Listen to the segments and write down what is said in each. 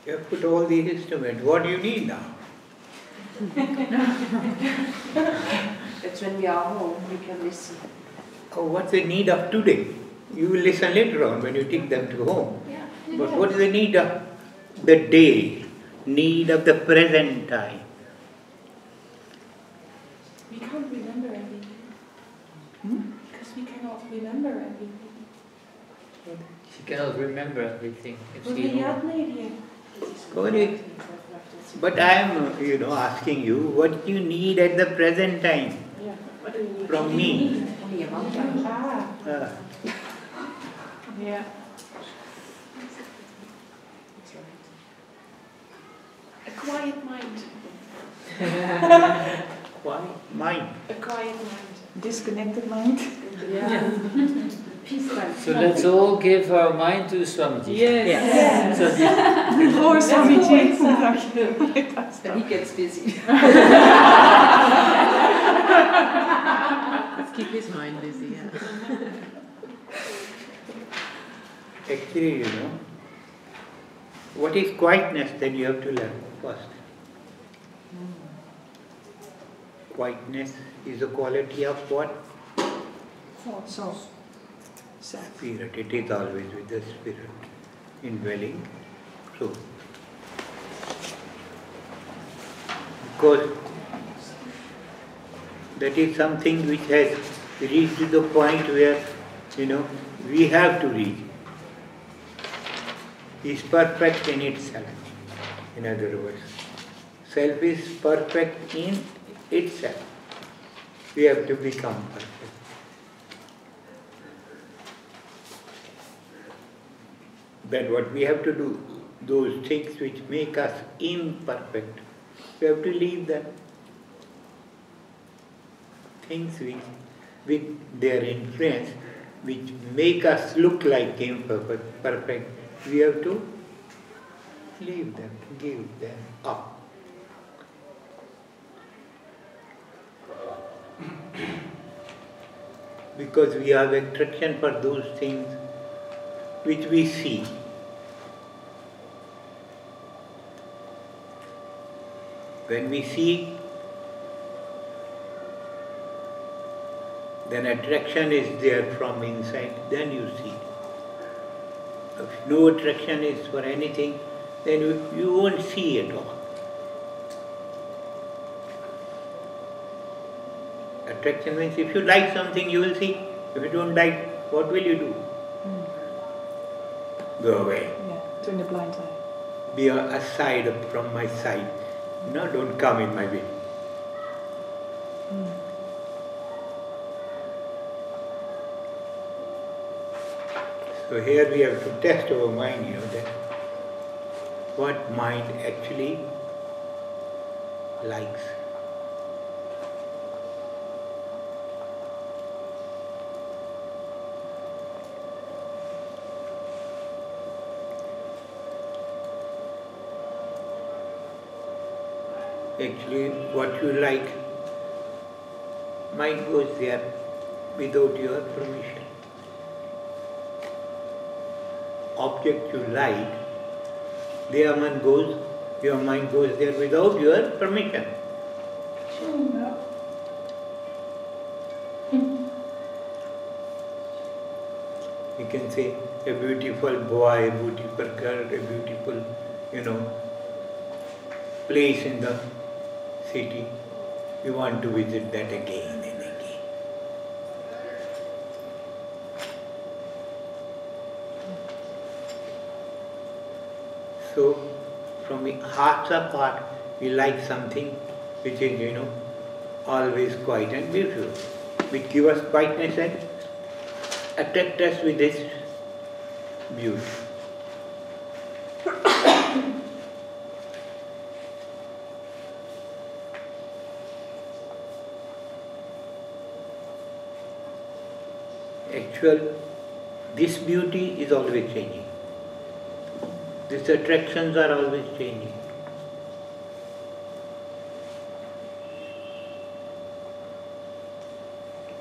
You have put all these instruments. What do you need now? That's when we are home, we can listen. Oh, what's the need of today? You will listen later on when you take them to home. Yeah. But what is the need of the day? Need of the present time? We can't remember everything. Because we cannot remember everything. She cannot remember everything. If she याद नहीं रही है. But I am, asking you, what you need at the present time from me? Only a month time. Ah. Yeah. A quiet mind. Why? Mind. A quiet mind. Disconnected mind. Yeah. Peace time. So let's all give our mind to Swamiji. Yes. So Before Swamiji. Then he gets busy. Let's keep his mind busy, yeah. Actually, what is quietness, then you have to learn first. Quietness is a quality of what? So. Spirit. It is always with the spirit indwelling. So, because that is something which has reached to the point where, we have to reach. Is perfect in itself. In other words, self is perfect in itself. We have to become perfect. Then what we have to do, those things which make us imperfect, we have to leave them. Things which, with their influence, which make us look like perfect, we have to leave them, give them up. Because we have attraction for those things which we see. When we see, then attraction is there from inside, then you see. If no attraction is for anything, then you won't see at all. Attraction means if you like something, you will see. If you don't like, what will you do? Go away. Yeah, turn the blind eye. Be aside from my side. No, don't come in my way. So here we have to test our mind, that what mind actually likes. Actually, what you like, mind goes there without your permission. Object you like, your mind goes there without your permission. You can say a beautiful boy, a beautiful girl, a beautiful, place in the city. You want to visit that again and again. So, from the hearts of heart, we like something which is, always quiet and beautiful, which give us quietness and attract us with this beauty. This beauty is always changing. These attractions are always changing.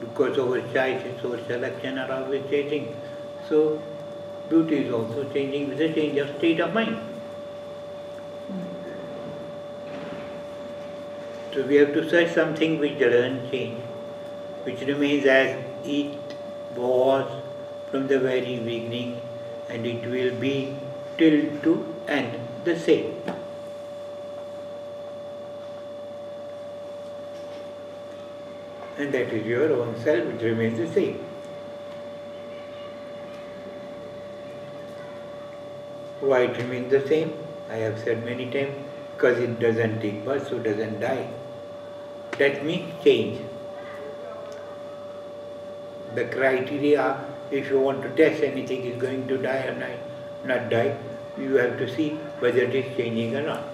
Because our choices, our selection are always changing. So, beauty is also changing with the change of state of mind. So we have to search something which doesn't change, which remains as it was from the very beginning, and it will be till to end the same. And that is your own self, which remains the same. Why it remains the same? I have said many times, because it doesn't take birth, so doesn't die. That means change. The criteria, if you want to test anything is going to die or not die, you have to see whether it is changing or not.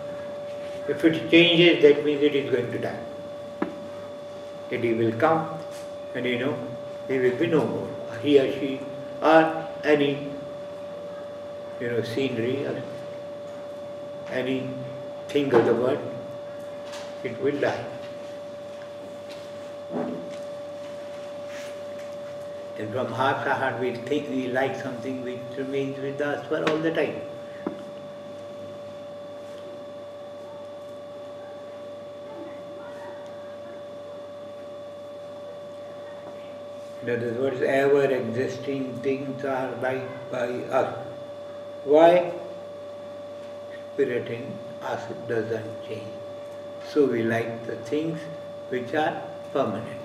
If it changes, that means it is going to die. That he will come and he will be no more. He or she or any scenery or anything of the world, it will die. And from heart to heart we think we like something which remains with us for all the time. In other words, ever existing things are liked by us. Why? Spirit in us doesn't change. So we like the things which are permanent.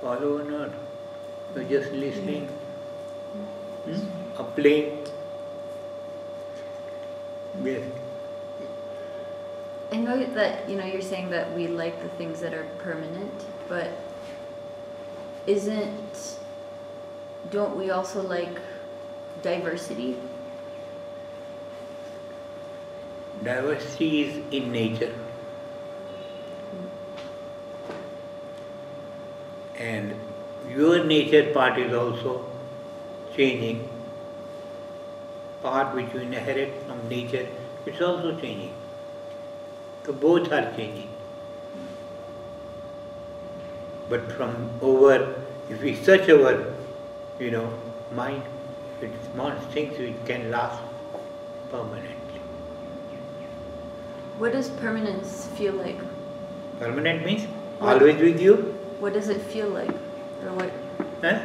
Follow or not? You're just listening. A plane. Yes. I know that you're saying that we like the things that are permanent, but don't we also like diversity? Diversity is in nature. And your nature part is also changing. Part which you inherit from nature, it's also changing. So both are changing. But from if we search our, mind, it's more things which can last permanently. What does permanence feel like? Permanent means always with you. What does it feel like? Or what? Huh?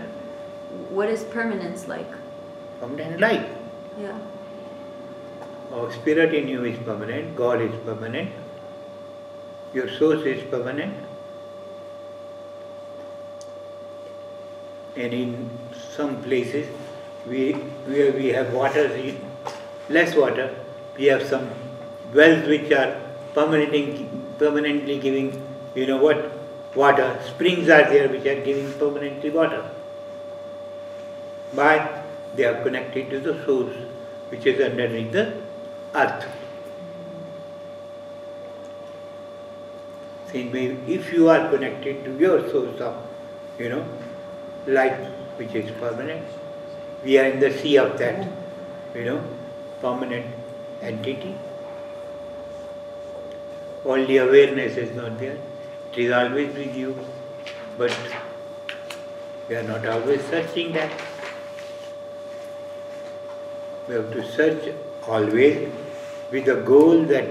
What is permanence like? Permanent life. Yeah. Our spirit in you is permanent, God is permanent, your source is permanent. And in some places where we have water, less water, we have some wells which are permanently giving, water. Springs are there which are giving permanently water. Why? They are connected to the source which is underneath the earth. Same way, if you are connected to your source of, life which is permanent, we are in the sea of that, permanent entity. Only awareness is not there. It is always with you, but we are not always searching that. We have to search always with the goal that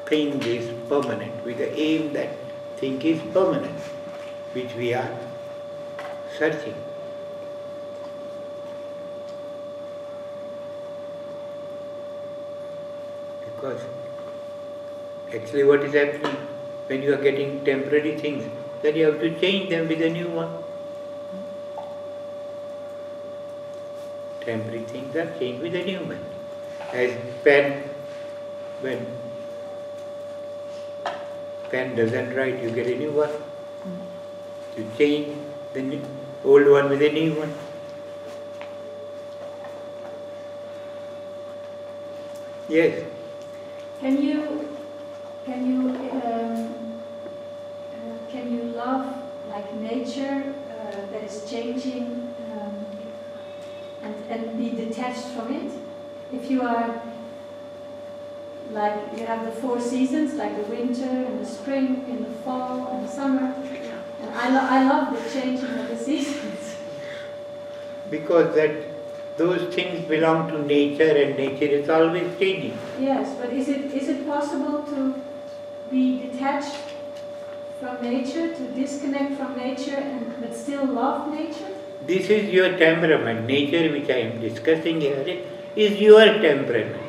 thing is permanent, with the aim that thing is permanent, which we are searching. Because actually what is happening when you are getting temporary things, then you have to change them with a new one. Temporary things are changed with a new one. As pen, when pen doesn't write, you get a new one. You change the old one with a new one. Yes. Can you love like nature that is changing and be detached from it? If you are like you have the 4 seasons, like the winter and the spring and the fall and the summer, and I love the changing of the seasons. Because that Those things belong to nature, and nature is always changing. Yes, but is it possible to be detached from nature, to disconnect from nature, but still love nature? This is your temperament. Nature which I am discussing here is your temperament.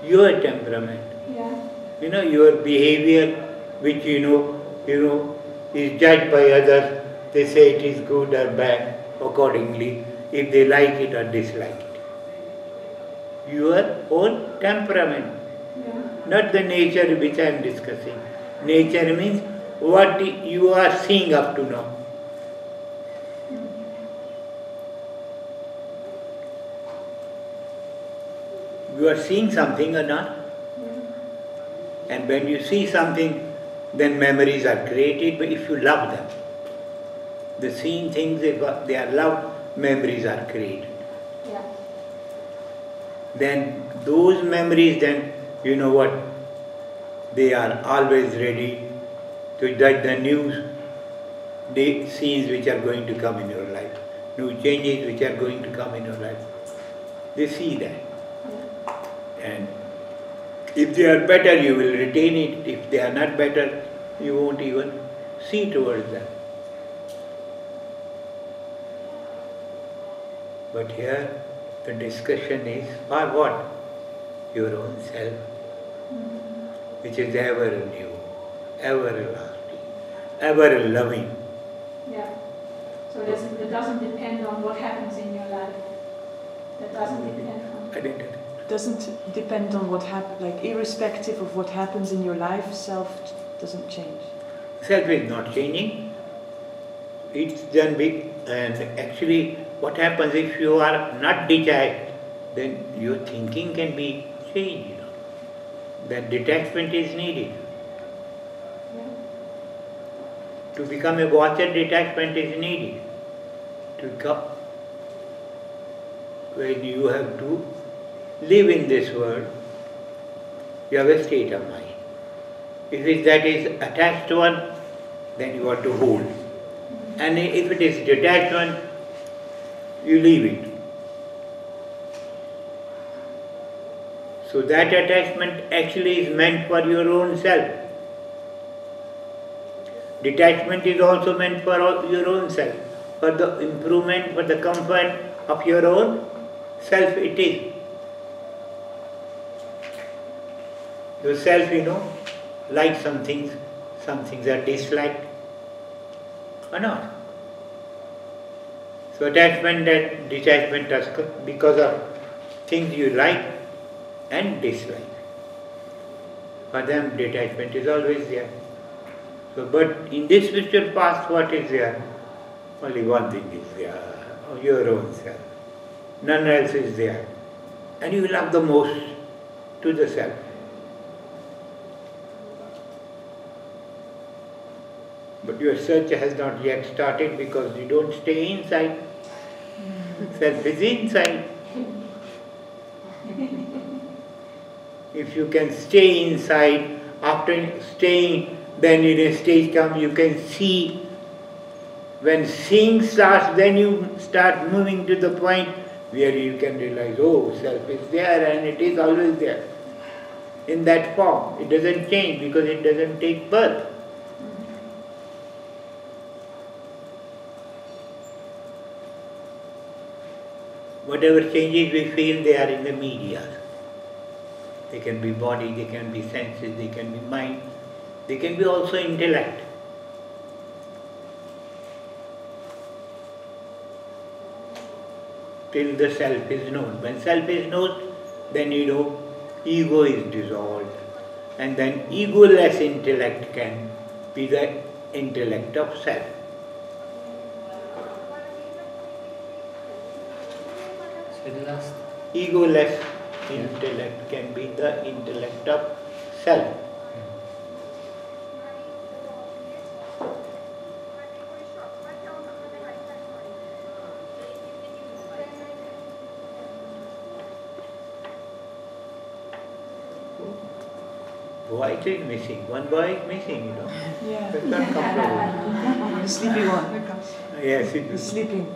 Your temperament. Yeah. Your behavior, which is judged by others. They say it is good or bad accordingly, if they like it or dislike it. Your own temperament, not the nature which I am discussing. Nature means what you are seeing up to now. You are seeing something or not? And when you see something, then memories are created, but if you love them. The seeing things, if they are loved, memories are created. Yeah. Then those memories, then you know what? They are always ready to judge the new scenes which are going to come in your life, new changes which are going to come in your life. They see that. And if they are better, you will retain it. If they are not better, you won't even see towards them. But here, the discussion is for what? Your own self, which is ever new, ever lasting, ever loving. Yeah. So it doesn't depend on what happens in your life. That doesn't depend on. I didn't. Doesn't depend on what happens, like irrespective of what happens in your life, self doesn't change. Self is not changing. It's done big, and actually what happens if you are not detached, then your thinking can be changed. That detachment is needed. Yeah. To become a watcher, detachment is needed. To come, when you have to live in this world, you have a state of mind. If that is attached one, then you have to hold. And if it is detached one, you leave it. So that attachment actually is meant for your own self. Detachment is also meant for your own self, for the improvement, for the comfort of your own self it is. The self, likes some things are disliked or not. So attachment and detachment does because of things you like and dislike. For them, detachment is always there. So, but in this spiritual path, what is there? Only one thing is there, your own self. None else is there. And you love the most to the self. But your search has not yet started because you don't stay inside. Self is inside. If you can stay inside, after staying, then in a stage come you can see. When seeing starts, then you start moving to the point where you can realize, oh, self is there and it is always there. In that form, it doesn't change because it doesn't take birth. Whatever changes we feel, they are in the media. They can be body, they can be senses, they can be mind, they can be also intellect. Till the self is known. When self is known, then ego is dissolved. And then ego-less intellect can be the intellect of self. So the last. Ego-less intellect can be the intellect of self. Boy is missing. One boy is missing, Yeah. That's not comfortable. The sleepy one. Yes, He's sleeping.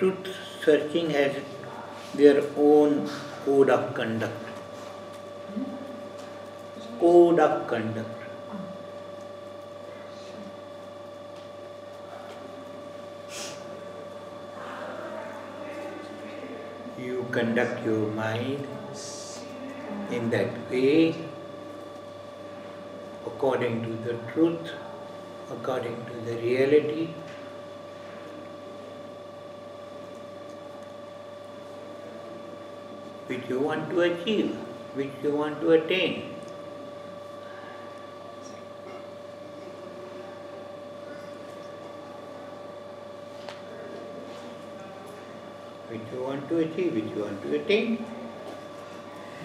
truth searching has their own code of conduct. Code of conduct. You conduct your mind in that way, according to the truth, according to the reality. Which you want to achieve, which you want to attain. Which you want to achieve, which you want to attain.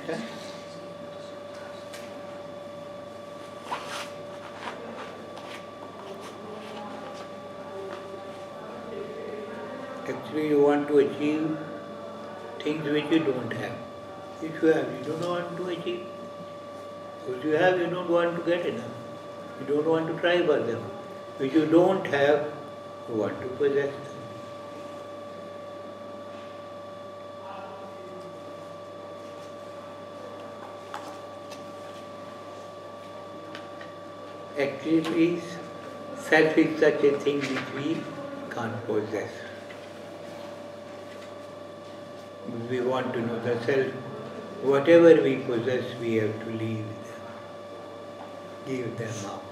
Yeah. Actually, you want to achieve things which you don't have. If you have, you don't want to achieve. If you have, you don't want to get enough. You don't want to try for them. If you don't have, you want to possess them. Actually, self is such a thing which we can't possess. We want to know the self. Whatever we possess, we have to leave them, give them up.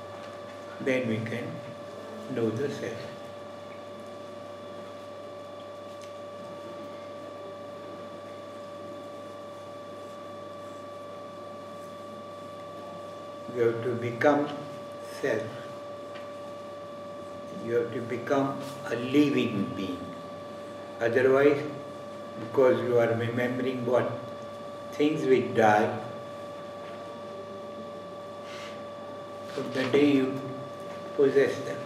Then we can know the self. You have to become self. You have to become a living being. Otherwise, because you are remembering what? Things which die, from the day you possess them.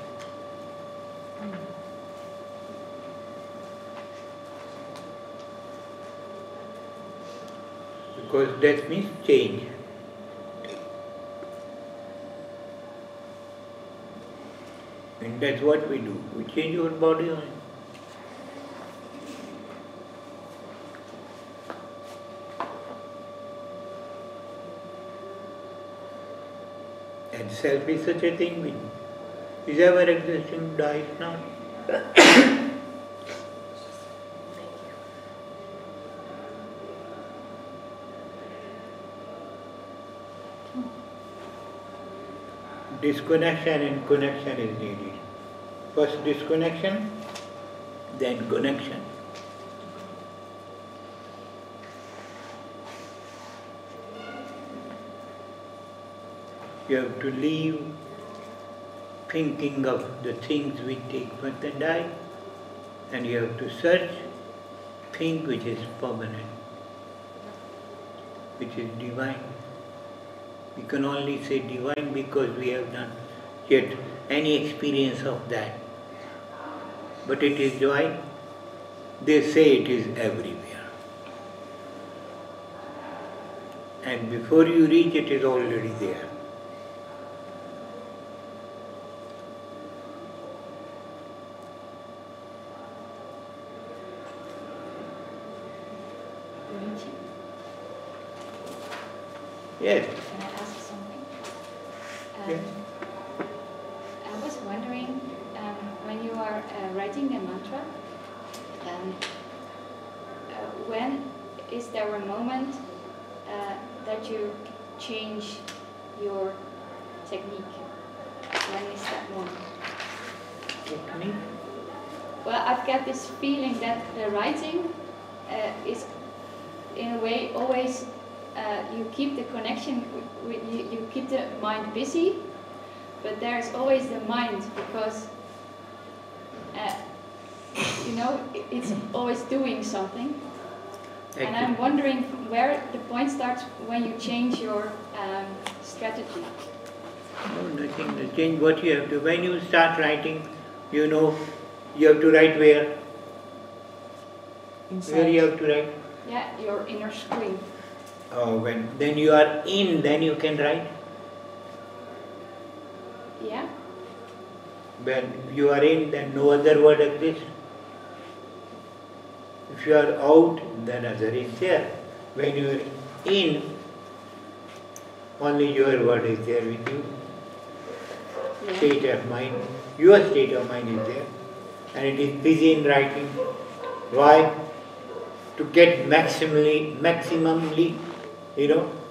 Because death means change. And that's what we do. We change our body only. And self is such a thing which is ever existing, dies not. Disconnection and connection is needed. First disconnection, then connection. You have to leave thinking of the things which take birth and die, and you have to search thing which is permanent, which is divine. We can only say divine because we have not yet any experience of that. But it is divine. They say it is everywhere. And before you reach, it is already there. Yes. Can I ask something? Yes. I was wondering, when you are writing the mantra, when is there a moment that you change your technique? When is that moment? Technique? Well, I've got this feeling that the writing is, in a way, always you keep the connection, you keep the mind busy, but there's always the mind because, you know, it's always doing something. And I'm wondering where the point starts when you change your strategy. No, nothing to change. What you have to, when you start writing, you know, you have to write where? Inside. Where you have to write? Yeah, your inner screen. Then you are in, then you can write. Yeah. When you are in, then no other word exists. If you are out, then other is there. When you are in, only your word is there with you. State of mind, your state of mind is there. And it is busy in writing. Why? To get maximally,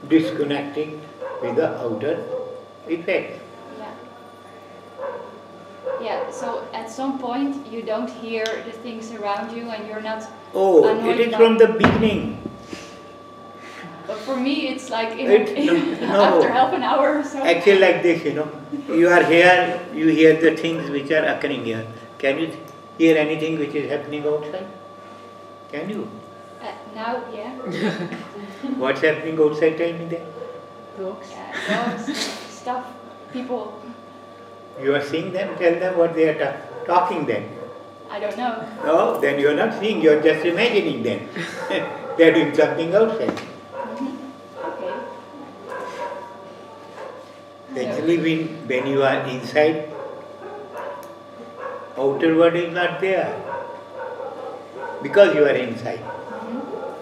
disconnecting with the outer effect. Yeah. Yeah, so at some point you don't hear the things around you and you're not It is from the beginning. But for me it's like No. after half an hour or so. Actually like this, you are here, you hear the things which are occurring here. Can you hear anything which is happening outside? Can you? Now, yeah. What's happening outside? Tell me that. Dogs. Dogs, stuff, people. You are seeing them, tell them what they are talking then. I don't know. No, then you are not seeing, you are just imagining them. They are doing something outside. Okay. Actually, when you are inside, outer world is not there. Because you are inside.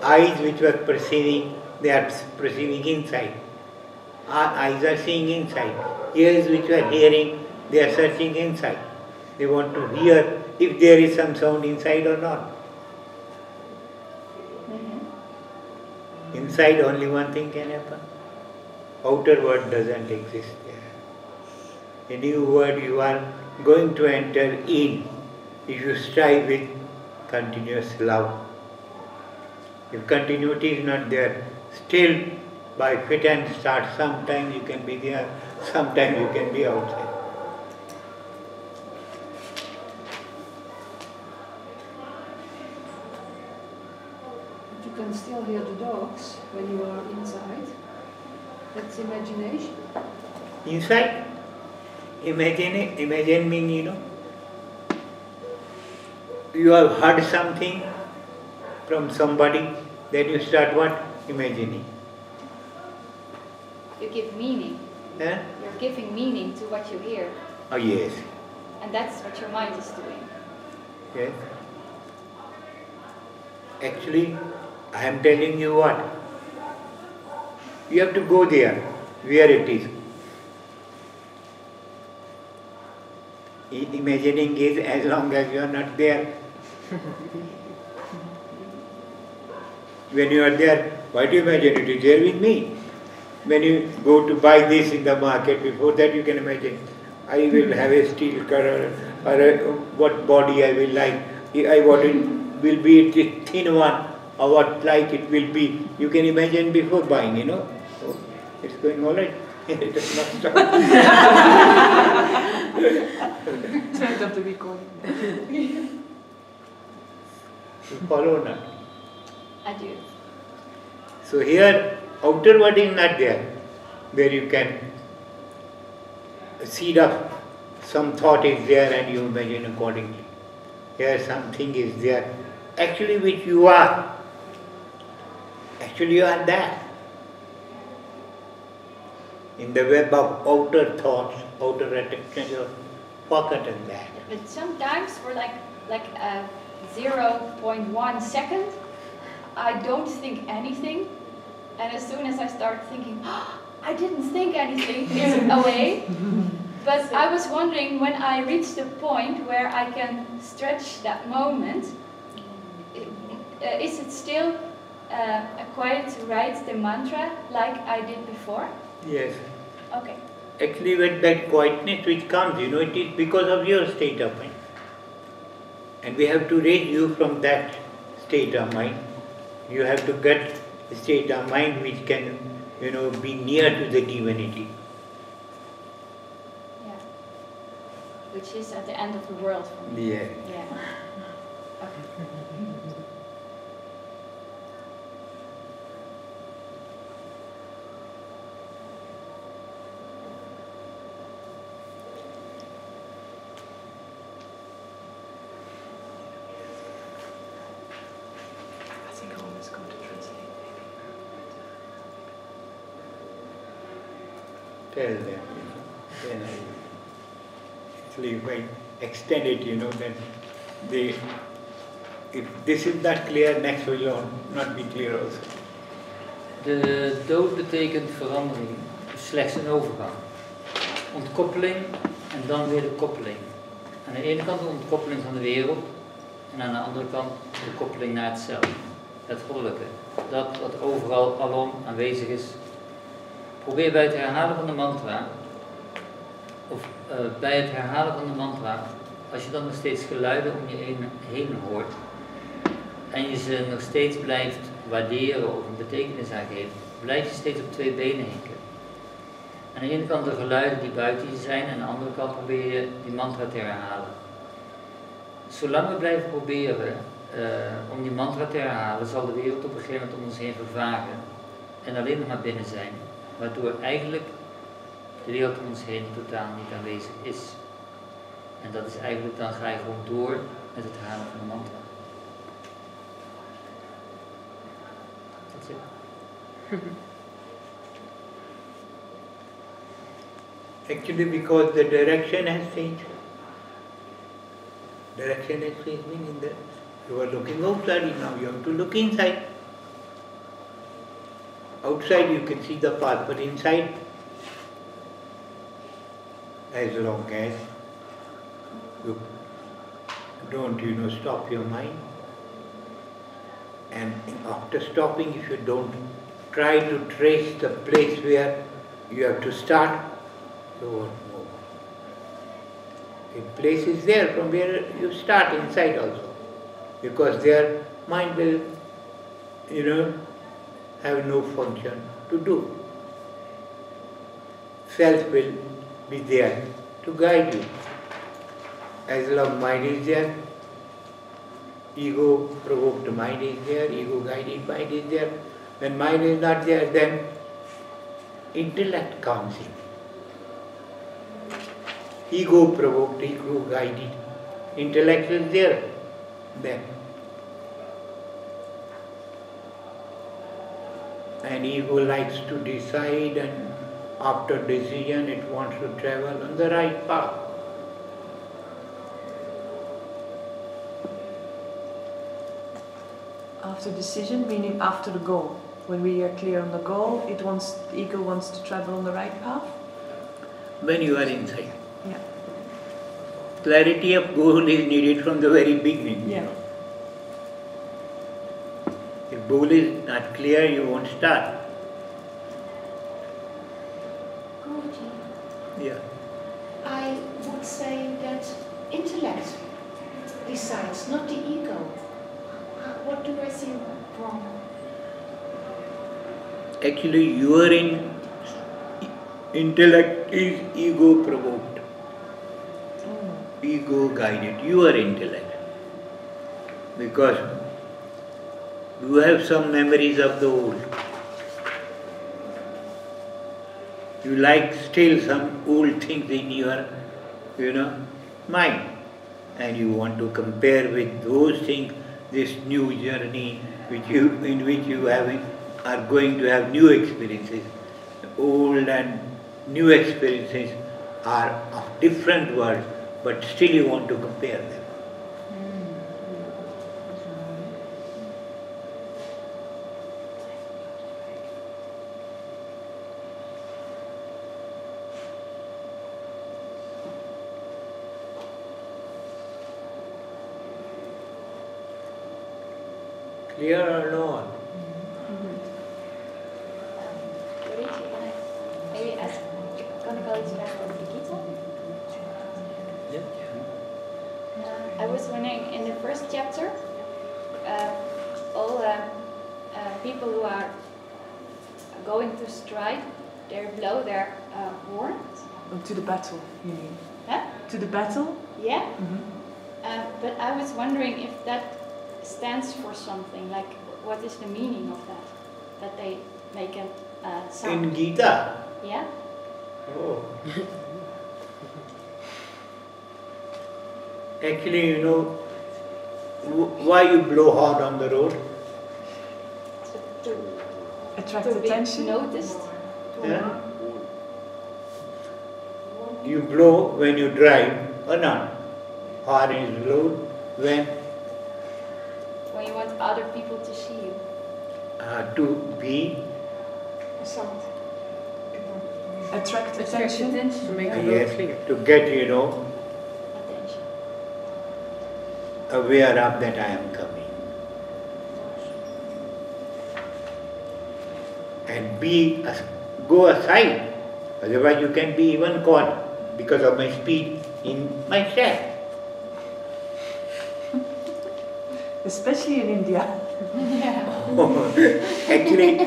Eyes which were perceiving, they are perceiving inside. Our eyes are seeing inside. Ears which were hearing, they are searching inside. They want to hear if there is some sound inside or not. Inside only one thing can happen. Outer world doesn't exist there. A new world you are going to enter in if you strive with continuous love. If continuity is not there, still by fit and start, sometimes you can be there, sometimes you can be outside. But you can still hear the dogs when you are inside. That's imagination. Inside, imagine mean, you have heard something from somebody, then you start what? Imagining. You give meaning. Eh? You're giving meaning to what you hear. Oh yes, And that's what your mind is doing. yes. Actually, I am telling you what? You have to go there, where it is. Imagining is as long as you are not there. When you are there, why do you imagine it is there with me? When you go to buy this in the market, before that you can imagine, I will have a steel car or what body I will like, what it will be, a thin one, or what like it will be. You can imagine before buying, So it's going all right. It does not stop. Turn up the recording. You follow now. I do. So here, outer world is not there, where you can seed of some thought is there and you imagine accordingly. Here something is there, actually which you are. Actually you are that. In the web of outer thoughts, outer attractions, you have forgotten that. But sometimes for like a 0.1 second, I don't think anything. And as soon as I start thinking, oh, I didn't think anything, it's away. But I was wondering, when I reach the point where I can stretch that moment, is it still quiet to write the mantra like I did before? Yes. Okay. Actually with that quietness which comes, it is because of your state of mind. And we have to raise you from that state of mind. You have to get a state of mind which can, be near to the divinity. Yeah. Which is at the end of the world for me. Yeah. Yeah. Okay. I think Ron is going to translate. Tell them, then actually if I extend it, then they if this is not clear, next will not be clear also. De dood betekent verandering, slechts een overgang. Ontkoppeling en dan weer de koppeling. Aan de ene kant de ontkoppeling van de wereld en aan de andere kant de koppeling naar het zelf, het goddelijke. Dat wat overal alom aanwezig is. Probeer bij het herhalen van de mantra, bij het herhalen van de mantra, als je dan nog steeds geluiden om je heen hoort en je ze nog steeds blijft waarderen of een betekenis aan geeft, blijf je steeds op twee benen hinken. Aan de ene kant de geluiden die buiten je zijn en aan de andere kant probeer je die mantra te herhalen. Zolang we blijven proberen om die mantra te herhalen, zal de wereld op een gegeven moment om ons heen vervagen en alleen nog maar binnen zijn, waardoor eigenlijk de wereld om ons heen totaal niet aanwezig is. En dat is eigenlijk, dan ga je gewoon door met het herhalen van de mantra. That's it. Actually, because the direction has changed. Direction has changed, meaning that you are looking outside, now you have to look inside. Outside you can see the path, but inside, as long as you don't, stop your mind, and after stopping, if you don't try to trace the place where you have to start, you won't move. The place is there from where you start inside also, because their mind will, have no function to do. Self will be there to guide you. As long mind is there, ego-provoked mind is there, ego-guided mind is there. When mind is not there, then intellect comes in. Ego-provoked, ego-guided intellect is there then. And ego likes to decide, and after decision it wants to travel on the right path. After decision, meaning after the goal. When we are clear on the goal, the ego wants to travel on the right path. When you are inside. Yeah. Clarity of goal is needed from the very beginning. Yeah. If goal is not clear, you won't start. Guruji, Yeah. I would say that intellect decides, not the ego. What do I see wrong? Actually, your intellect is ego-provoked, ego-guided, your intellect. Because you have some memories of the old. You like still some old things in your, mind. And you want to compare with those things this new journey in which you are going to have new experiences. Old and new experiences are of different worlds, but still you want to compare them. Clear or not? Guruji, can I maybe ask, gonna go to that for the Gita? I was wondering, in the first chapter, all people who are going to strike, they blow their horns. To the battle, you mean? Huh? To the battle? Yeah. Mm-hmm. But I was wondering if that stands for something, like what is the meaning of that? That they make a sound. In Gita? Yeah. Oh. Actually, why you blow hard on the road? To Attract be attention? noticed. Yeah? You blow when you drive or not. Horn is blown when to see you? To be Sound. Attract attention. To make the road yes, clear. to get Attention. aware of that I am coming, and go aside. Otherwise, you can be even caught because of my speed in my step. Especially in India. Actually,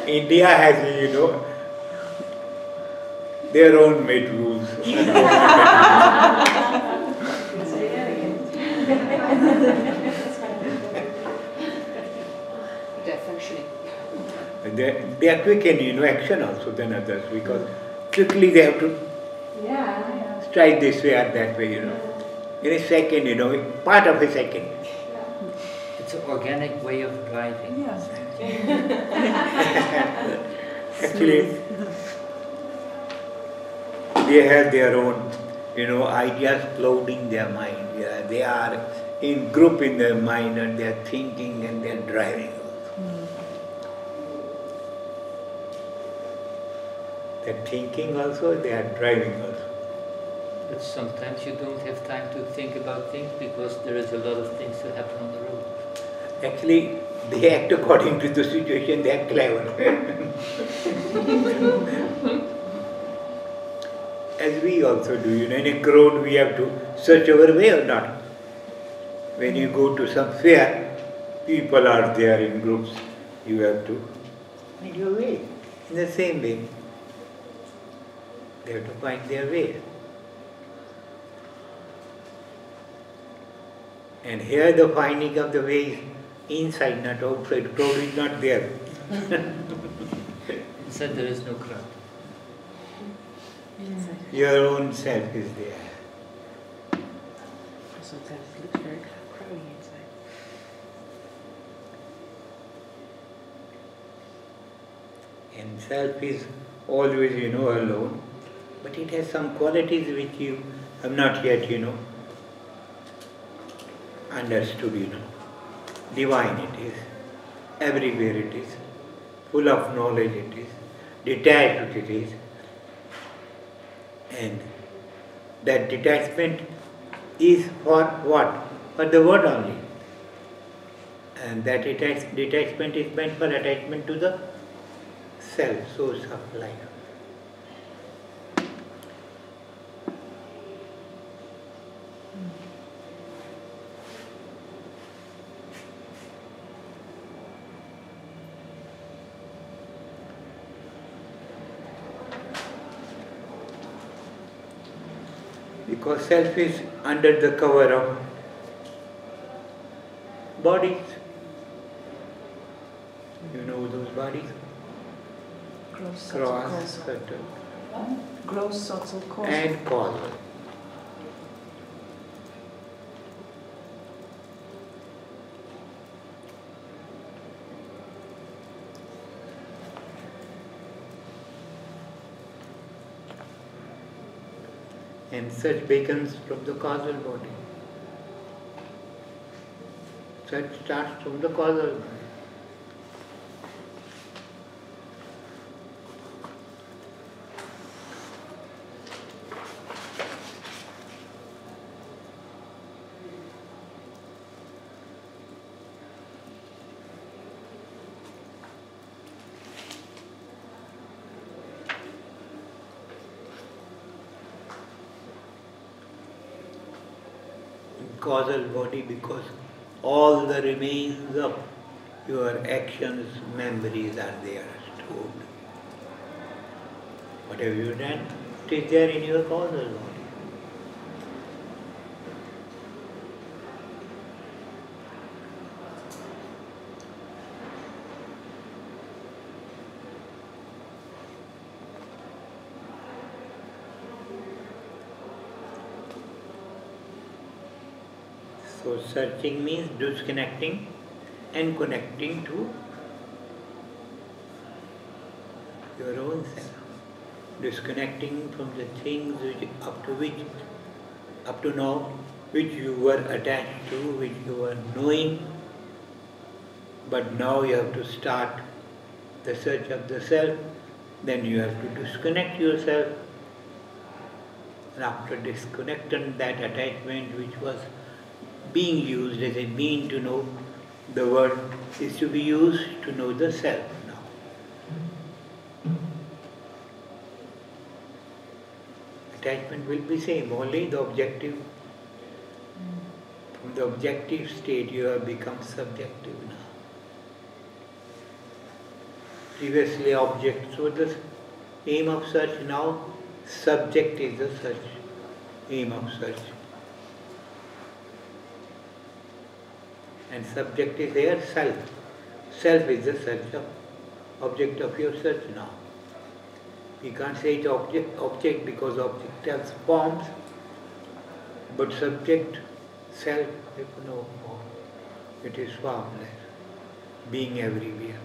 India has, their own made rules. They're functioning. They are quick in action also than others, because quickly they have to Yeah. strike this way or that way. In a second, part of a second. It's an organic way of driving. Yeah. Actually, they have their own, ideas clouding their mind. Yeah, they are in group in their mind, and they are thinking and they are driving also. They are thinking also, they are driving also. But sometimes you don't have time to think about things because there is a lot of things to happen on the road. Actually, they act according to the situation, they are clever. As we also do, in a crowd we have to search our way or not. When you go to some fair, people are there in groups, you have to find your way. In the same way, they have to find their way. And here the finding of the way is inside, not outside. Crowd is not there. Instead there is no crowd. Your own self is there. Sometimes it looks very crowded inside. And self is always, alone. But it has some qualities which you have not yet, understood, Divine it is. Everywhere it is. Full of knowledge it is. Detached it is. And that detachment is for what? For the word only. And that detachment is meant for attachment to the self, source of life. Because self is under the cover of bodies. You know those bodies? Gross, subtle, Cross, causal. subtle, Gross, subtle, causal. and causal. And such begins from the causal body. Such starts from the causal body. Causal body, because all the remains of your actions, memories are there stored. What have you done? It is there in your causal body. So searching means disconnecting and connecting to your own self. Disconnecting from the things which up to now which you were attached to, which you were knowing, but now you have to start the search of the self, then you have to disconnect yourself. And after disconnecting that attachment which was being used as a mean to know the world, is to be used to know the self now. Attachment will be same, only the objective. From the objective state you have become subjective now. Previously objects were the aim of search, now subject is the search, aim of search. And subject is here self. Self is the search of object of your search now. You can't say it object because object has forms, but subject, self, no form. It is formless, being everywhere.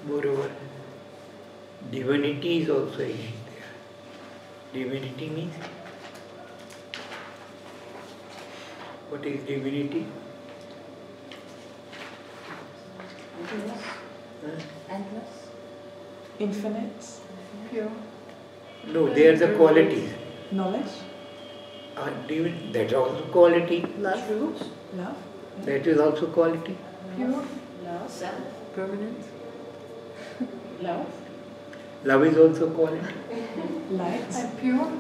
Moreover, divinity is also in it there. Divinity means, what is divinity? Endless. Endless. Infinite. Pure. No, they are the qualities. Knowledge. That's also quality. Love. Truth. Love. That is also quality. Pure. Love. Self. Permanent. Love. Love is also quality. Light. And pure.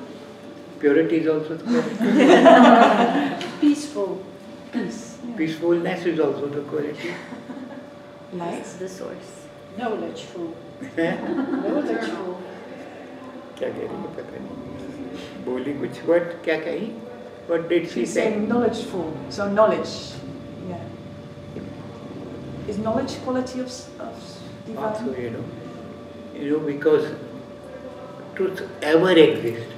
Purity is also quality. Peaceful. Peace. Yeah. Peacefulness is also the quality. Light. It's the source. Knowledgeful. हैं? Knowledgeful. क्या कह रही है पता नहीं बोली कुछ what क्या कही what did she She's say saying knowledgeful. So knowledge. Yeah. Is knowledge quality of divine? also you know because truth ever exists.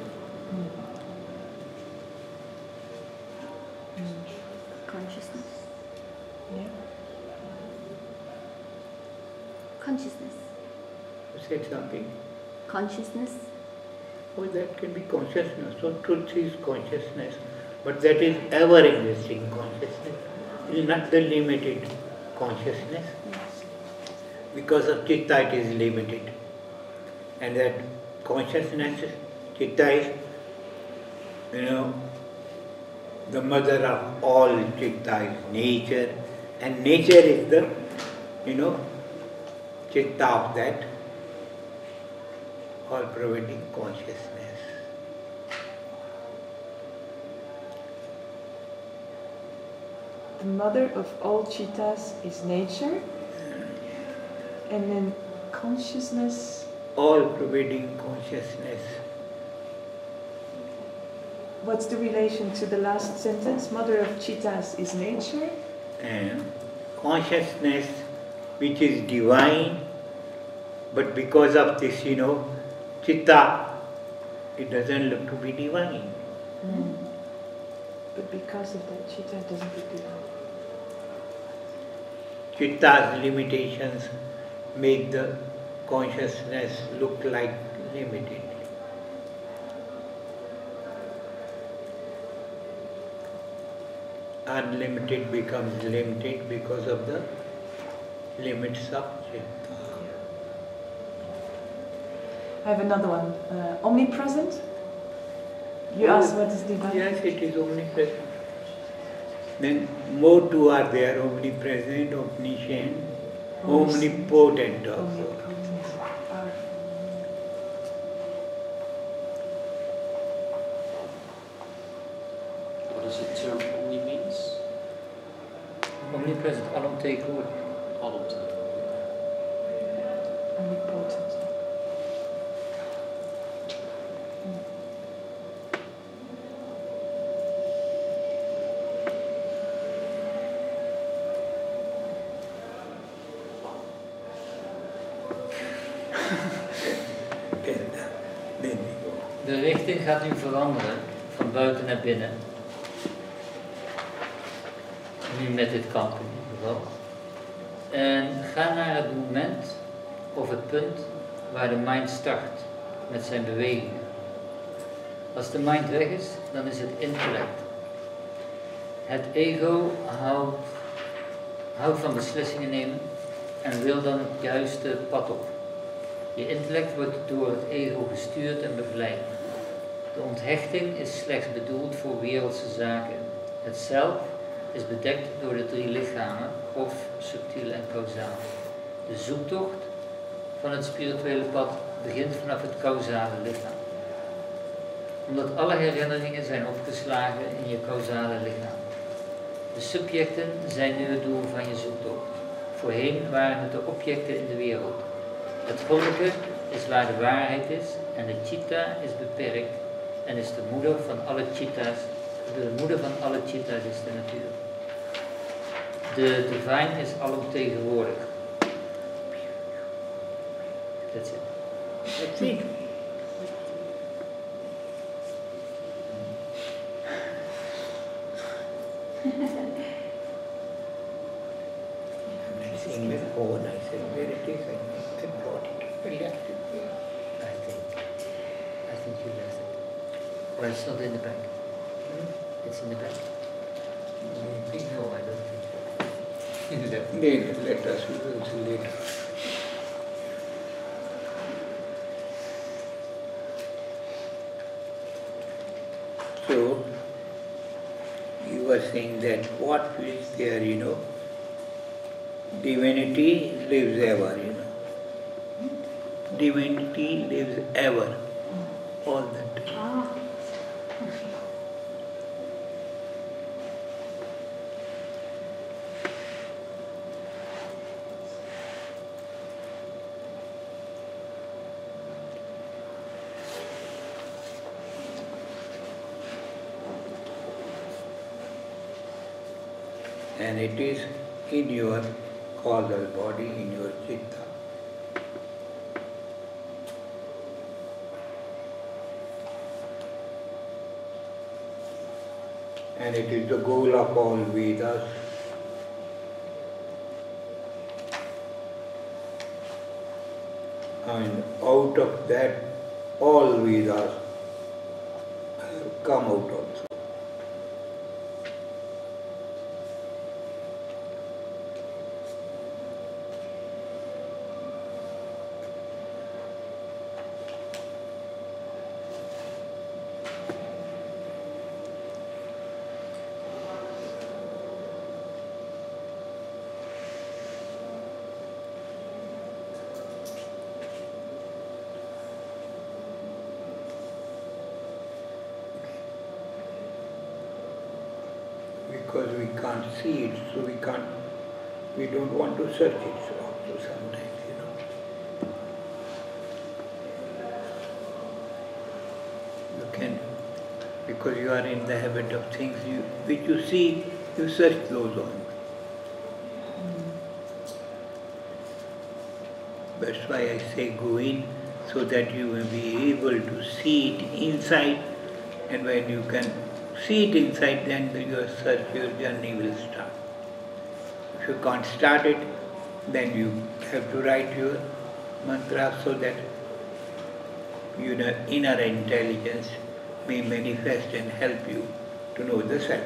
Consciousness. Yeah. Consciousness. You said something. Consciousness. Oh, that can be consciousness. So truth is consciousness, but that is ever existing consciousness. It is not the limited consciousness. Because of chitta it is limited. And that consciousness, chitta is, the mother of all chitta is nature. And nature is the, chitta of that all-pervading consciousness. The mother of all chittas is nature, and then consciousness. All-pervading consciousness. What's the relation to the last sentence? Mother of chittas is nature. And consciousness which is divine, but because of this, chitta, it doesn't look to be divine. But because of that, chitta doesn't look divine. Chitta's limitations make the consciousness look like limited. Unlimited becomes limited because of the limits of chitta. I have another one. Omnipresent? You asked what is divine? Yes, it is omnipresent. Then more two are there, omnipresent, omniscient, omnipotent also. Omnipotent. What does the term omni means? Omnipresent, alomtegenwoordig. Alomtegenwoordig. Omnipotent. De richting gaat nu veranderen, van buiten naar binnen. Nu met dit kamp in ieder geval. En ga naar het moment of het punt waar de mind start met zijn bewegingen. Als de mind weg is, dan is het intellect. Het ego houdt van beslissingen nemen en wil dan het juiste pad op. Je intellect wordt door het ego gestuurd en begeleid. De onthechting is slechts bedoeld voor wereldse zaken. Het zelf is bedekt door de 3 lichamen, grof, subtiel en kausaal. De zoektocht van het spirituele pad begint vanaf het kausale lichaam. Omdat alle herinneringen zijn opgeslagen in je kausale lichaam. De subjecten zijn nu het doel van je zoektocht. Voorheen waren het de objecten in de wereld. Het goddelijke is waar de waarheid is en de chitta is beperkt en is de moeder van alle chitta's. De moeder van alle chitta's is de natuur. De divine is alomtegenwoordig. That's it. That's it. I sing with phone, I said, where it is, I brought it, I left it there. I think you left it. Or it's not in the bag. It's in the bag. No, I don't think so. You left it. Then let us, we will see later. So, you were saying that what is there, divinity lives ever, Divinity lives ever, all the time. And it is in your causal body, in your chitta. And it is the goal of all Vedas. And out of that, all Vedas have come out also. Because we can't see it, so we don't want to search it so sometimes, You can, because you are in the habit of things which you see, you search those on. That's why I say go in, so that you will be able to see it inside, and when you can see it inside, then your search, your journey will start. If you can't start it, then you have to write your mantra so that your inner intelligence may manifest and help you to know the self.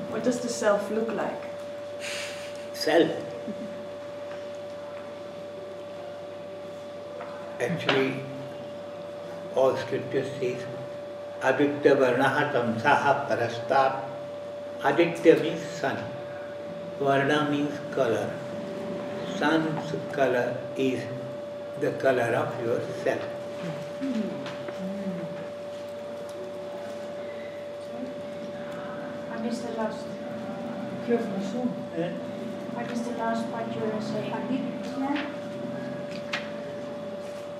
What does the self look like? Self. Actually, all scripture says, Aditya Varnaha Tamsaha Parastat. Aditya means sun. Varna means color. Sun's color is the color of yourself. I missed the last. I missed the last part you were saying. Aditya.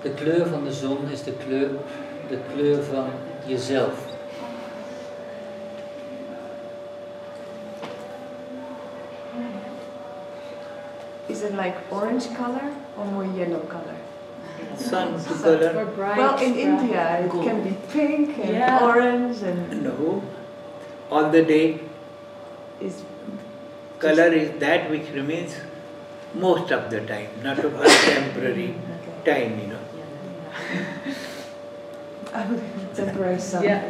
De kleur van de zon is de kleur van jezelf. Is it like orange color or more yellow color? Sun's color. Well, in India it can be pink and orange and... No. All the day is Color is that which remains most of the time, not a temporary time, you know. Temporary sun. Yeah.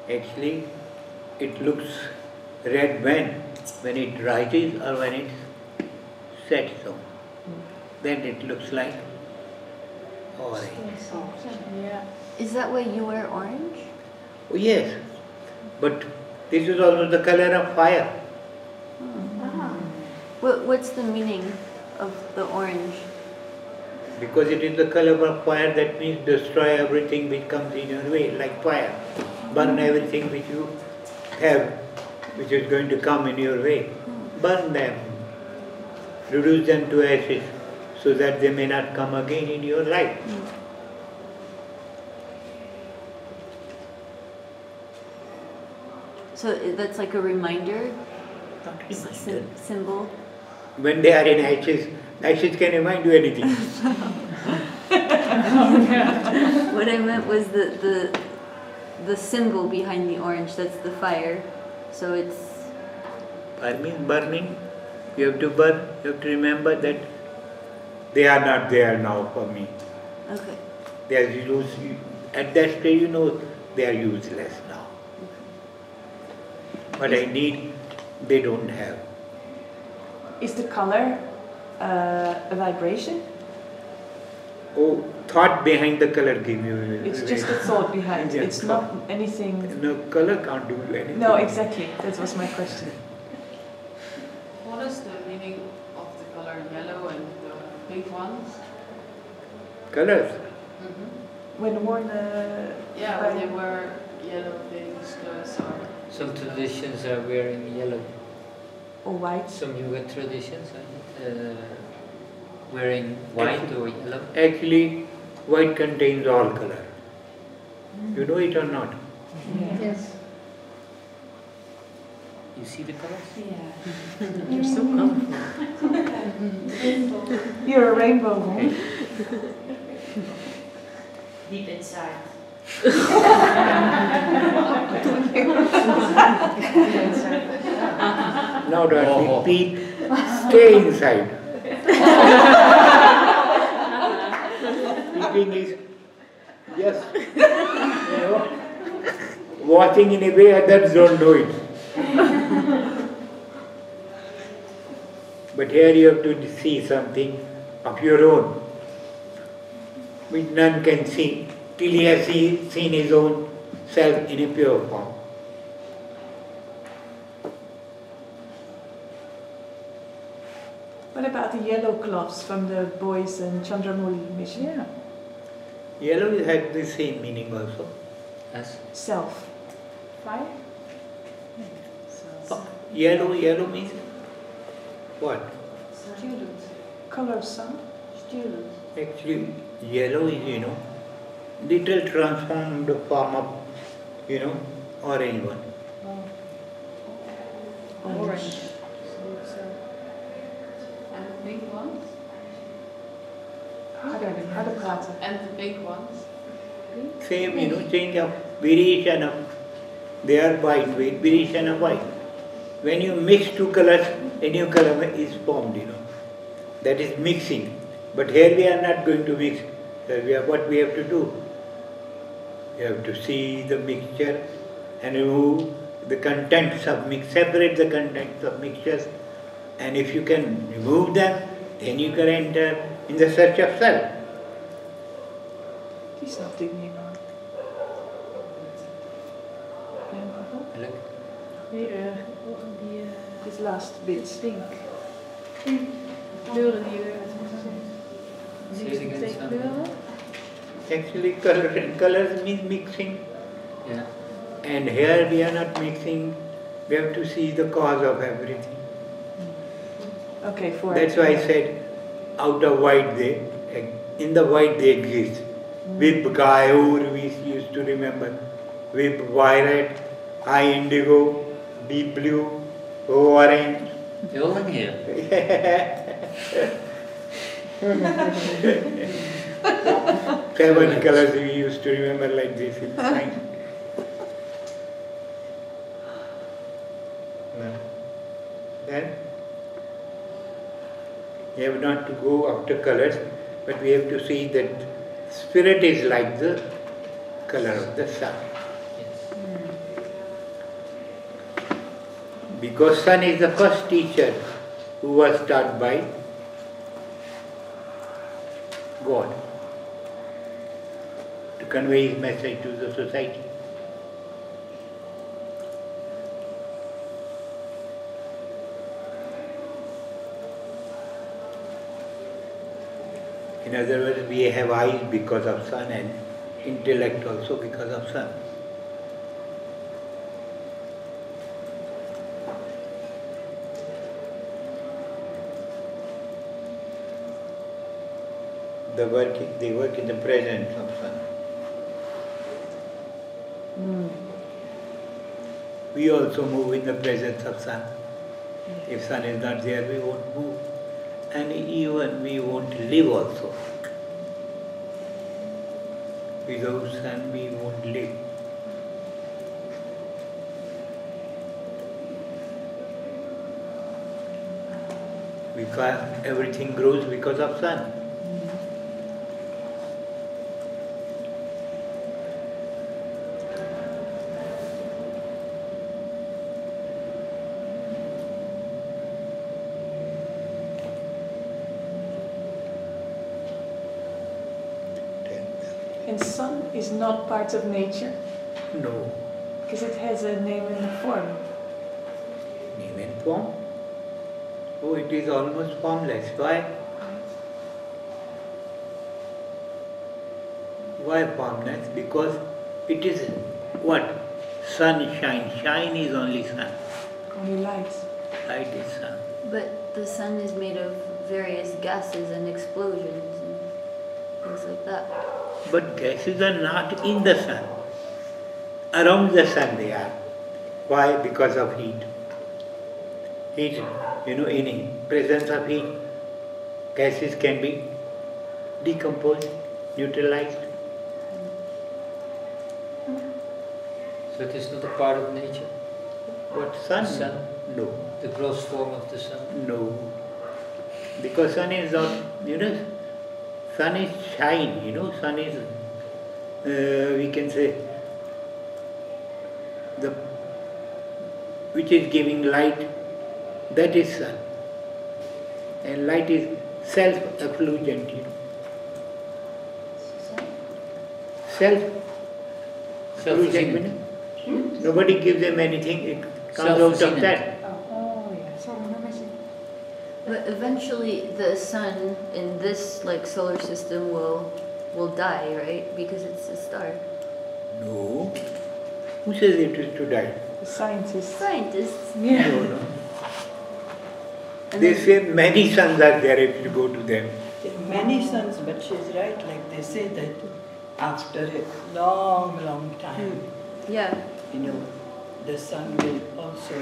Actually, it looks red when it rises or when it sets on. Then it looks like orange. Yeah. Is that why you wear orange? Oh, yes, but this is also the color of fire. What's the meaning of the orange? Because it is the color of fire, that means destroy everything which comes in your way, like fire. Burn everything which you have, which is going to come in your way. Burn them. Reduce them to ashes, so that they may not come again in your life. So that's like a reminder? Not reminder. Symbol? When they are in ashes, ashes can remind you anything. What I meant was the symbol behind the orange, that's the fire. So it's... Fire means burning. You have to burn, you have to remember that they are not there now for me. Okay. They are at that stage, you know, they are useless now. What I need, they don't have. Is the color a vibration? Oh, thought behind the color give you. It's just a thought behind. Yeah, It's not anything. No, color can't do anything. No, exactly. That was my question. What is the meaning of the color yellow and the pink ones? Colors. When worn. Yeah, when they wear yellow things, clothes or... Some traditions are wearing yellow. Or white. Some yoga traditions are wearing white or yellow. Actually, white contains all color. You know it or not? Yes. You see the colors? Yeah. You're so colorful. You're a rainbow, huh? Deep inside. Now that repeat, stay inside. Speaking is just, watching in a way others don't know it. But here you have to see something of your own, which none can see till he has seen his own self in a pure form. What about the yellow cloths from the boys and Chandramuli mission? Yeah. Yellow has the same meaning also. Yes. Self. Fire? Yellow means what? Student. Color of sun. Student. Actually, yellow is, little transformed form of, orange one. Orange. And the pink ones? Harder praten. And the pink ones? Same, change of variation of, they are white, variation of white. When you mix two colors, a new color is formed, That is mixing. But here we are not going to mix. What we have to do? You have to see the mixture and remove the contents of separate the contents of mixtures. And if you can remove them, then you can enter in the search of self. Die snapte ik niet, maar. Look. Hier, This last bit. pink. Kleuren die we Say it again, twee Sam. kleuren. Actually, colors means mixing. Yeah. And here we are not mixing, we have to see the cause of everything. Okay, for That's why I said, out of white in the white they exist. Vib Gaur, we used to remember. Vib violet, high indigo, deep blue, orange. Heel in here. 7 colors we used to remember like this in science. No. Then we have not to go after colors, but we have to see that spirit is like the color of the sun. Because sun is the first teacher who was taught by God to convey his message to the society. In other words, we have eyes because of sun and intellect also because of sun. They work in the presence of sun. We also move in the presence of sun. If sun is not there, we won't move. And even we won't live also. Without sun, we won't live. Because everything grows because of sun. And sun is not part of nature? No. Because it has a name and a form. Name and form? Oh, it is almost formless. Why? Why formless? Because it is what? Sunshine. Shine is only sun. Only light. Light is sun. But the sun is made of various gases and explosions and things like that. But gases are not in the sun. Around the sun they are. Why? Because of heat. Heat, in presence of heat, gases can be decomposed, neutralized. So it is not a part of nature? What, sun? Sun? No. The gross form of the sun? No. Because sun is not, sun is shine, sun is, we can say, which is giving light, that is sun. And light is self-effulgent, Self-effulgent. Nobody gives them anything, it comes out of that. But eventually the sun in this solar system will die, right? Because it's a star. No. Who says it is to die? The scientists. Scientists. Yeah. No. They say many suns are there if you go to them. Many suns, but she's right, like they say that after a long, long time, Yeah. the sun will also,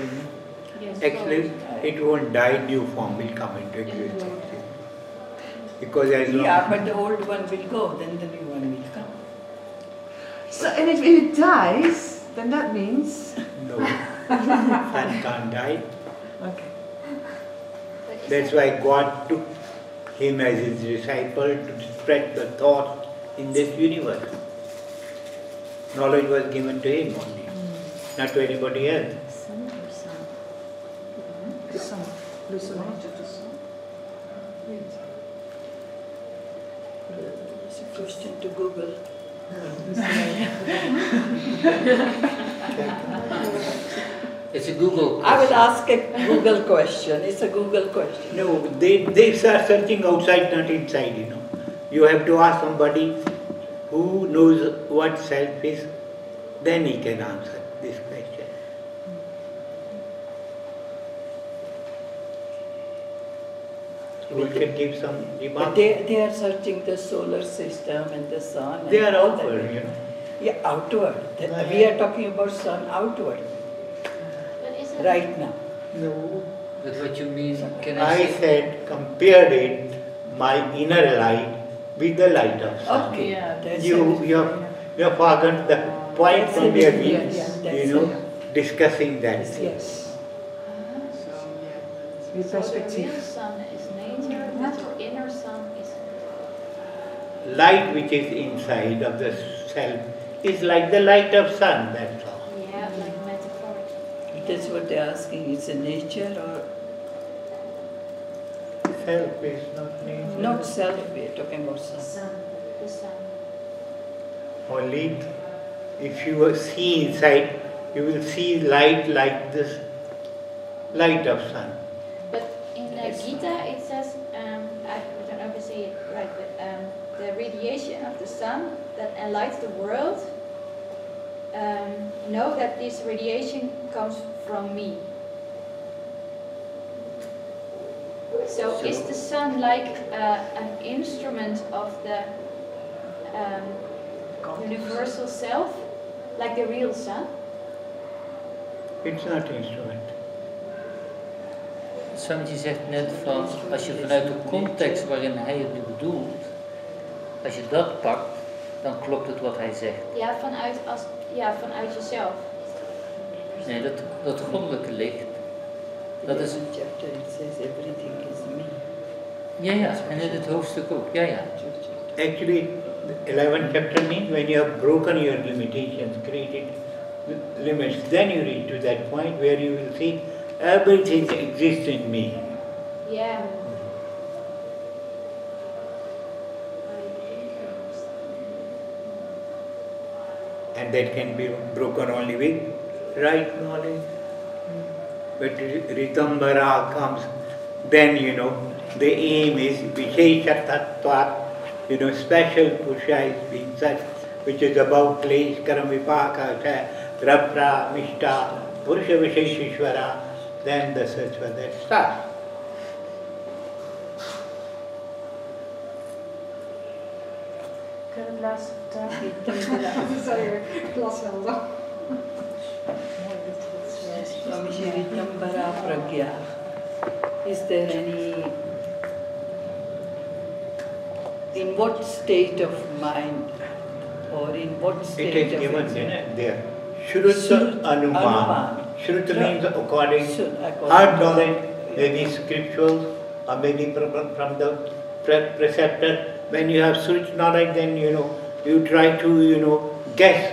Yes, Actually, it won't die, new form will come into existence. Because as long yeah, but the old one will go, then the new one will come. So, and if it dies, then that means... no, sun can't die. Okay. That's why God took him as his disciple to spread the thought in this universe. Knowledge was given to him only, not to anybody else. Sun or sun? The sun. The sun. The sun. It's a question to Google. It's a Google question. I will ask a Google question. It's a Google question. No, they are searching outside, not inside, You have to ask somebody who knows what self is, then he can answer this question. We can give some But remarks. they are searching the solar system and the sun. They and are all that. outward, Yeah, outward. We are talking about sun outward But isn't right now. No. But what you mean, can I I say? said, compared it, my inner light with the light of sun. Okay, Yeah, that's You it. have forgotten the point That's from it, where we, yes, that's discussing that. Yes. With So the perspective. real sun is nature, but your inner sun is... Light which is inside of the self is like the light of sun, that's all. Yeah, like metaphorically. That's what they're asking. Is it nature or Self is not nature. not self? We're talking about sun. Sun. The sun. Only if you see inside, you will see light like this light of sun. But in the Gita it says, I don't know if I say it right, but the radiation of the sun that enlightens the world, know that this radiation comes from me. So is the sun like an instrument of the universal self, like the real sun? It's not instrument. Swamiji zegt net van, als je vanuit de context waarin hij het nu bedoelt, als je dat pakt, dan klopt het wat hij zegt. Ja, vanuit jezelf. Nee, dat goddelijke licht, dat is... In the chapter it says everything is me. Ja, en in het hoofdstuk ook, ja. Actually, the 11th chapter means when you have broken your limitations, created limits, then you reach to that point where you will see everything exists in me. Yeah. And that can be broken only with right knowledge. But Ritambara comes, then the aim is Vishesha Tattva, special Purusha is being such, which is about Klesh, Karamvipaka, Rapra, Mishta, Purusha Visheshishvara, then the search for that starts. Kunnen we het laatste vertalen? Sorry, glas wel zo. Mooi dat je dat zo Swamiji Ritambara Pragya. Is there any, in what state of mind or in what state It is of given there. Shrut Anuman. Shrut means according, according hard knowledge, maybe scriptural or maybe from the preceptor. When you have Shrut knowledge, then you try to guess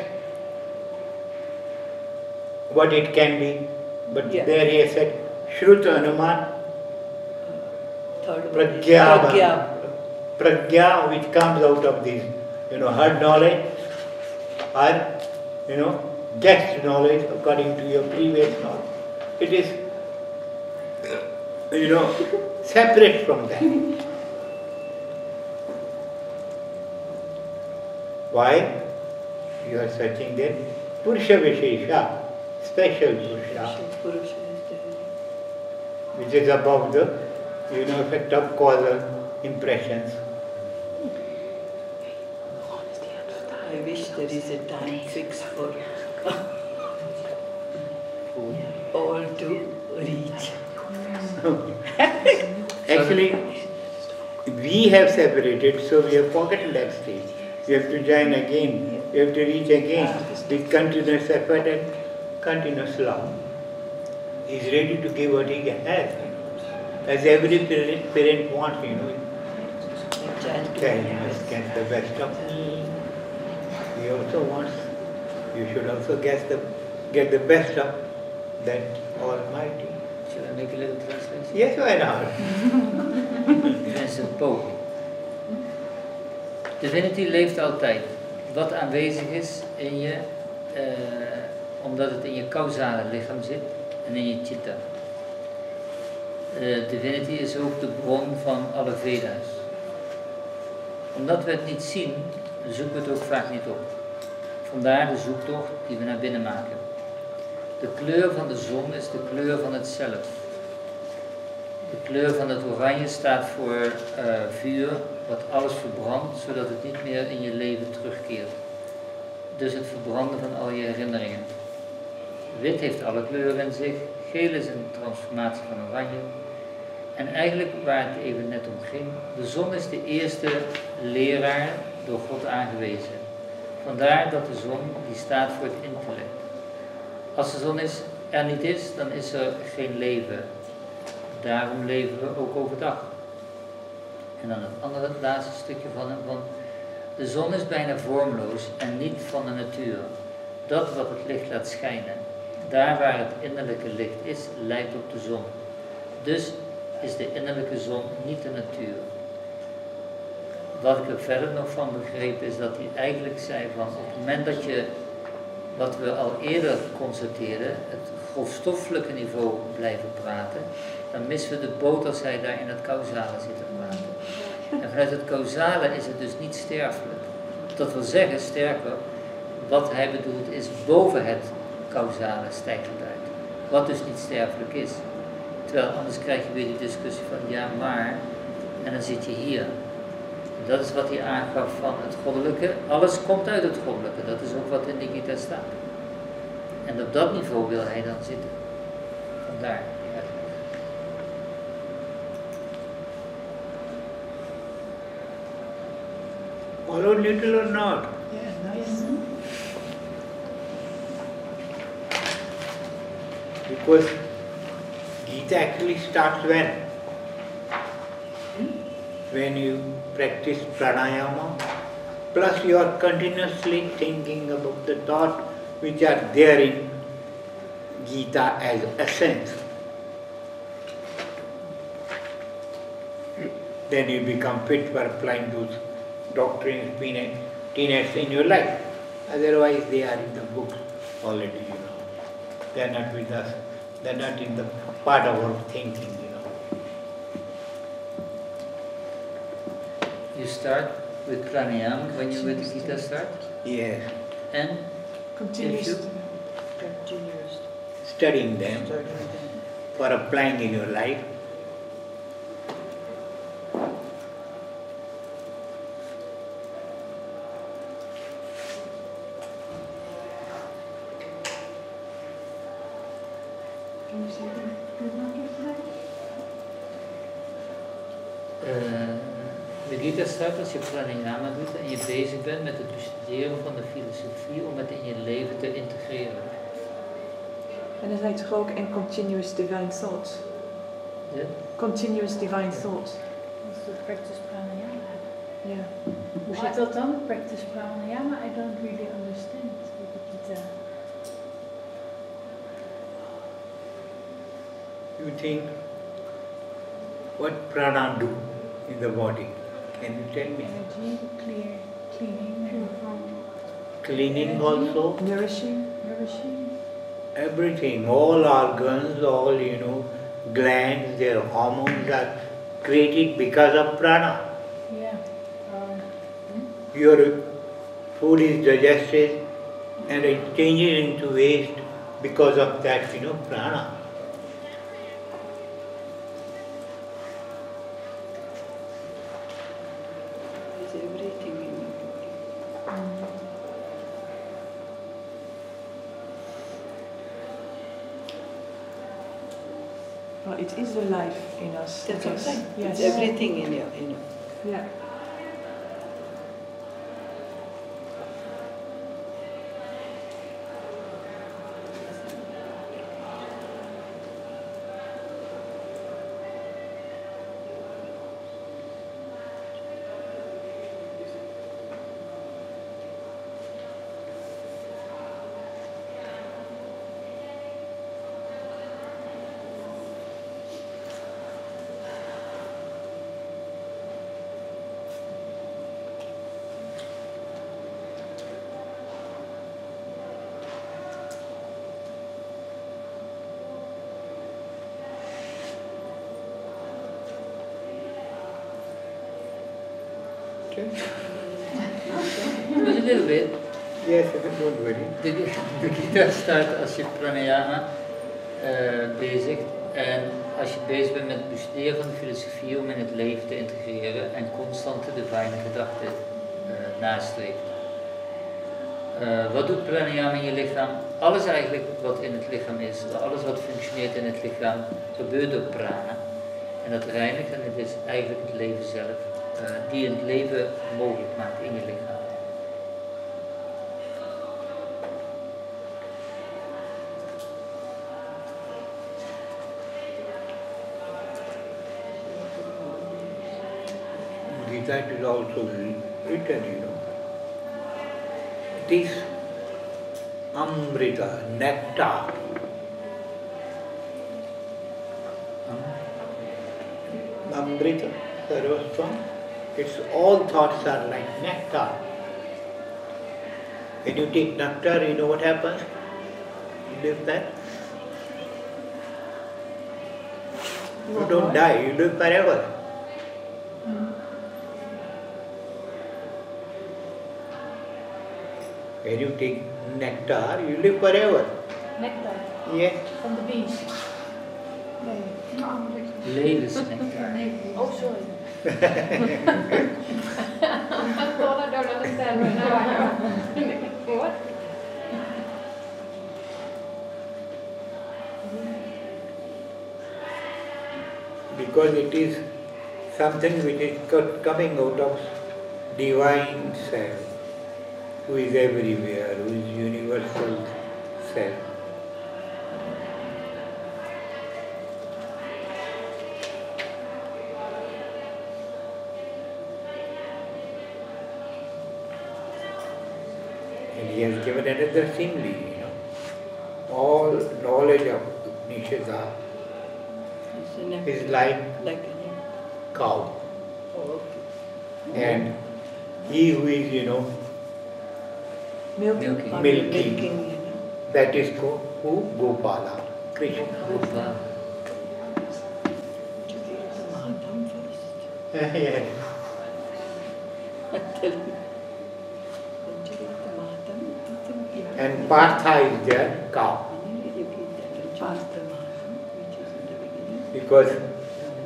what it can be. But there he has said Shrut Anuman. Pragya, which comes out of this, hard knowledge, or, guessed knowledge according to your previous knowledge. It is, separate from that. Why? You are searching there. Purusha Vishesha, special Purusha, which is above the, effect of causal impressions. I wish there is a time fix for all to reach. Actually, we have separated, so we have forgotten that stage. We have to join again, we have to reach again with continuous effort and continuous love. He is ready to give what he has. As every parent wants, child must get the best of me. He also wants, you should also get the best of that Almighty. Should I make a little translation? Yes, why not? Dat is een poging. Divinity leeft altijd. Wat aanwezig is in je, omdat het in je causale lichaam zit en in je chitta. Divinity is ook de bron van alle Veda's. Omdat we het niet zien, zoeken we het ook vaak niet op. Vandaar de zoektocht die we naar binnen maken. De kleur van de zon is de kleur van het zelf. De kleur van het oranje staat voor vuur, wat alles verbrandt, zodat het niet meer in je leven terugkeert. Dus het verbranden van al je herinneringen. Wit heeft alle kleuren in zich, geel is een transformatie van oranje, En eigenlijk waar het even net om ging, de zon is de eerste leraar door God aangewezen. Vandaar dat de zon die staat voor het intellect. Als de zon er niet is, dan is er geen leven. Daarom leven we ook overdag. En dan het andere, het laatste stukje van de zon is bijna vormloos en niet van de natuur. Dat wat het licht laat schijnen, daar waar het innerlijke licht is, lijkt op de zon. Dus is de innerlijke zon niet de natuur. Wat ik er verder nog van begreep is dat hij eigenlijk zei van op het moment dat je, wat we al eerder constateerden, het grofstoffelijke niveau blijven praten, dan missen we de boot als hij daar in het causale zit te praten. En vanuit het causale is het dus niet sterfelijk. Dat wil zeggen, sterker, wat hij bedoelt is boven het causale stijgt het uit. Wat dus niet sterfelijk is. Terwijl anders krijg je weer die discussie van ja maar, en dan zit je hier. Dat is wat hij aangaf van het goddelijke. Alles komt uit het goddelijke. Dat is ook wat in de Gita staat. En op dat niveau wil hij dan zitten. Vandaar die uitleg. Follow little or not? Yeah, nice. Because Gita actually starts when? When you practice pranayama, plus you are continuously thinking about the thought which are there in Gita as essence. Then you become fit for applying those doctrines, tenets in your life. Otherwise they are in the books already, you know. They are not with us. They are not in the part of our thinking, you know. You start with pranayama when you with the Gita start? Yes. And Continuous. Studying them for applying in your life. Can you say that? De Gita start als je pranayama doet en je bezig bent met het bestuderen van de filosofie om het in je leven te integreren. En dan zei toch ook en continuous divine thought. Ja? Continuous divine thought. Dat is de practice pranayama. Ja. Hoe zit dat dan? Practice pranayama? I don't really understand with the Gita. You think what prana do in the body? Can you tell me? Energy, cleaning, Cleaning also? Nourishing. Everything, all organs, all, you know, glands, their hormones are created because of prana. Yeah. Your food is digested and it changes into waste because of that, you know, prana. There's everything in your body. Well, it is the life in us. That's what I'm saying. Yes. It's everything in you. Yeah. Okay. But a little bit. Yes, don't worry. De Gita staat als je pranayama bezig en als je bezig bent met het bestuderen van de filosofie om in het leven te integreren en constant de divine gedachten nastreeft. Wat doet pranayama in je lichaam? Alles eigenlijk wat in het lichaam is, alles wat functioneert in het lichaam, gebeurt door prana. En dat reinigt en het is eigenlijk het leven zelf die het leven mogelijk maakt in je lichaam. Gita is also written, It is Amrita, nectar. Amrita, Sarvasvam. It's all thoughts are like nectar. When you take nectar, you know what happens? You live that. You don't die, you live forever. When you take nectar, you live forever. Nectar Yes. from the beach. Levensnectar. Oh, sorry. I thought I don't understand, but now I know. What? Because it is something which is coming out of divine self, who is everywhere, who is universal self. And he has given another simile, all knowledge of Upanishads is like cow. And he who is, milking, that is who? Gopala, Krishna. Gopala. Yes. And Partha is their cow. Because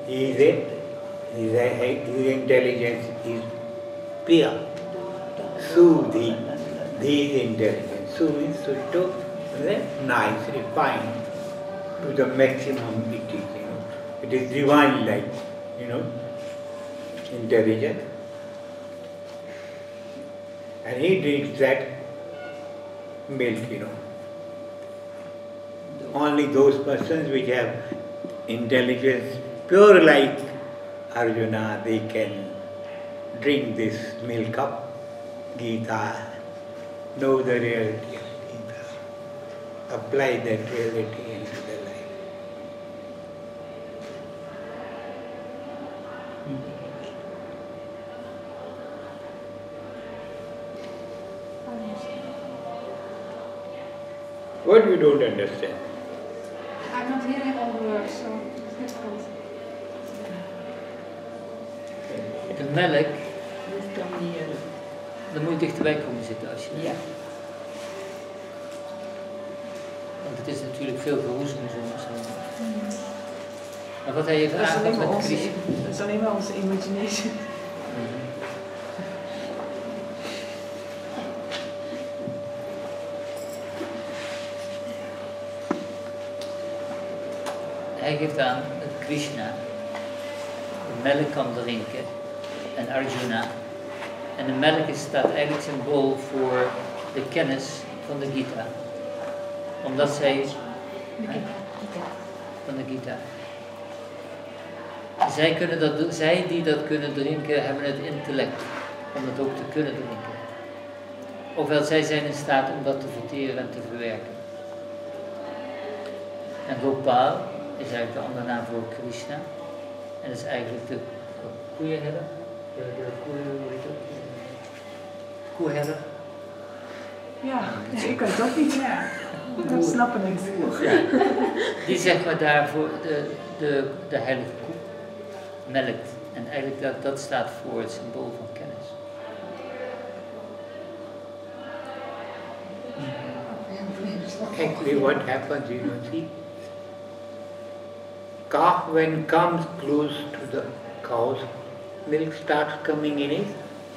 his intelligence is pure. Suddhi, the is intelligence. Su means Sutto, nice, refined to the maximum it is, It is divine like, intelligence. And he drinks that milk, Only those persons which have intelligence pure like Arjuna, they can drink this milk of Gita, know the reality of Gita, apply that reality into their life. What you don't understand? I'm not hearing all the words, so it's difficult. De melk, dan moet je dichterbij komen zitten als je... Ja. Want het is natuurlijk veel geroezemoes om zo. Maar wat hij heeft Dat is alleen aangepast maar met onze, Krishna... dat is alleen maar onze imagination. Hij geeft aan dat Krishna melk kan drinken en Arjuna. En de melk staat eigenlijk symbool voor de kennis van de Gita. Omdat zij... Van de Gita. Zij die dat kunnen drinken, hebben het intellect om dat ook te kunnen drinken. Ofwel, zij zijn in staat om dat te verteren en te verwerken. En Gopal is eigenlijk de andere naam voor Krishna. En dat is eigenlijk de koeienherder. De koeherder. Ja, ik weet het ook niet. Ja. Dat snappen niet. Ja. Die zeg maar daarvoor de heilige koe melkt. En eigenlijk dat staat voor het symbool van kennis. Actually what happens, see, calf when comes close to the cow's milk starts coming in his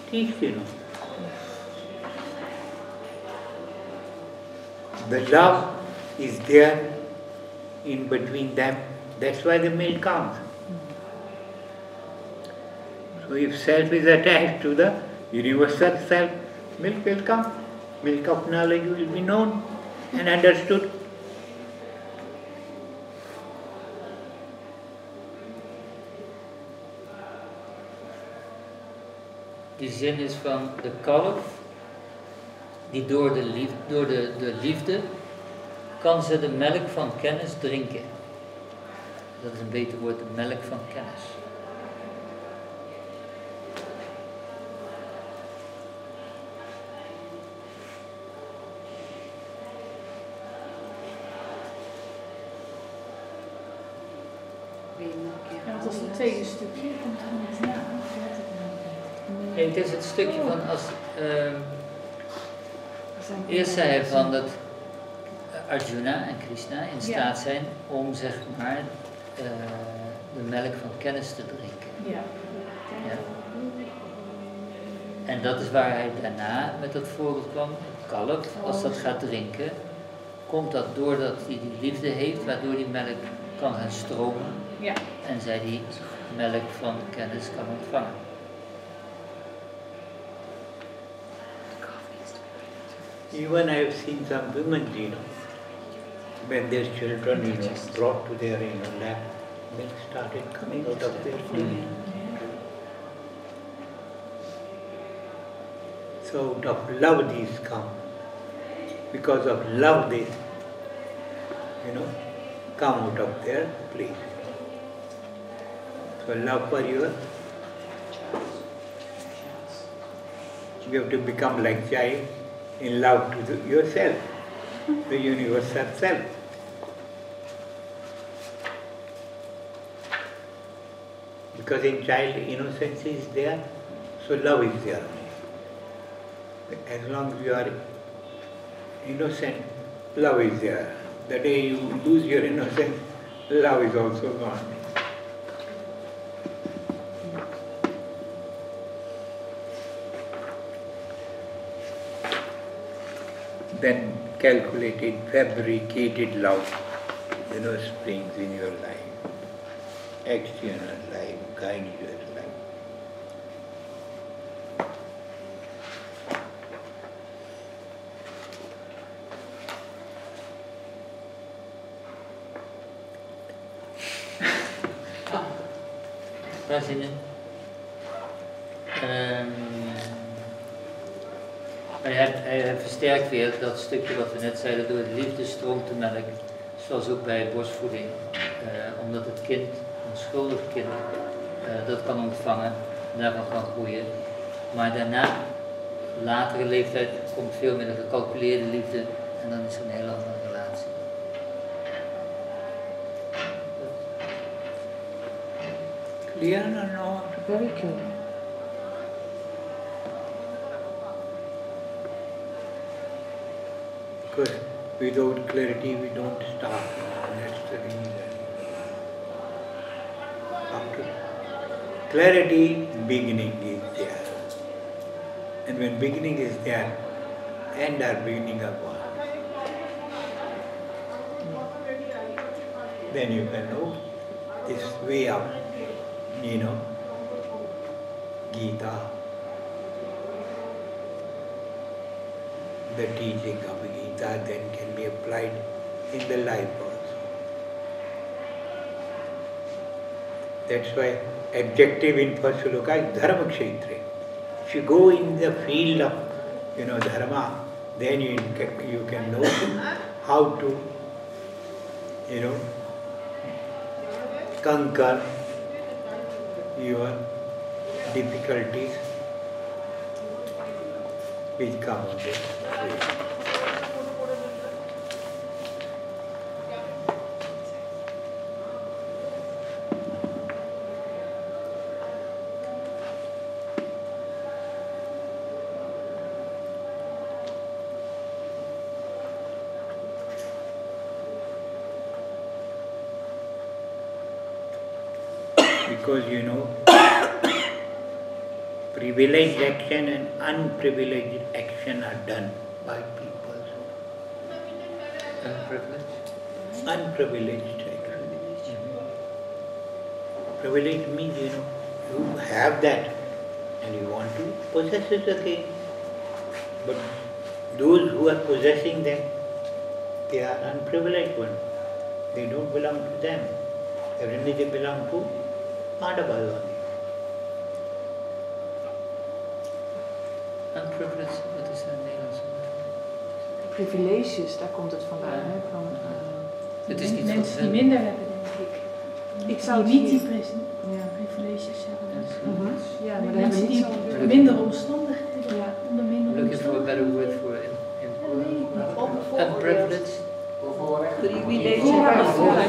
teeth, The love is there in between them. That's why the milk comes. So if self is attached to the universal self, milk will come. Milk of knowledge will be known and understood. Die zin is van de kalf, die door de liefde kan ze de melk van kennis drinken. Dat is een beter woord, de melk van kennis. Ja, want dat is het tweede stukje, komt er niet na. Nee, het is het stukje van als... eerst zei hij van dat Arjuna en Krishna in staat zijn om zeg maar de melk van kennis te drinken. Ja. Ja. En dat is waar hij daarna met dat voorbeeld kwam. Een kalf, als dat gaat drinken, komt dat doordat hij die liefde heeft, waardoor die melk kan gaan stromen. Ja. En zij die melk van kennis kan ontvangen. Even I have seen some women, when their children, brought to their lap, milk started coming out of their teeth. So out of love these come. Because of love they, come out of their place. So love for you have to become like child in love to yourself, the universal self. Because in child innocence is there, so love is there. As long as you are innocent, love is there. The day you lose your innocence, love is also gone. Then calculated, fabricated love, springs in your life, external life, guides your life. Paar zinnen. Hij versterkt weer dat stukje wat we net zeiden, door de liefde stroomt de melk, zoals ook bij borstvoeding. Omdat het kind, een schuldig kind, dat kan ontvangen, daarvan kan groeien. Maar daarna, latere leeftijd, komt veel meer de gecalculeerde liefde en dan is er een hele andere relatie. Clear or not? Very clear. Because without clarity we don't start. That's the reason. After clarity, beginning is there. And when beginning is there, end or beginning are one. Then you can know this way of, Gita, the teaching of Gita then can be applied in the life also. That's why adjective in first sloka is dharma kshetra. If you go in the field of dharma, then you can know how to conquer your difficulties which come on the way. Because privileged action and unprivileged action are done by people. Unprivileged? Unprivileged action. Privileged means, you have that and you want to possess it again. But those who are possessing them, they are unprivileged ones. They don't belong to them. Evidently they belong to Pandavas only. Unprivileged, wat is dat in Nederlands? Privileges, daar komt het vandaan. Ja. Hè? Van, Het is niet wat Mensen die hun- minder hebben, denk ik. ik zou Die het niet hier- die ja. privileges hebben. Dus Ja, maar daar hebben mensen we die niet zo... minder omstandig Ja. onder minder Looking for a better word for unprivileged. Privilege.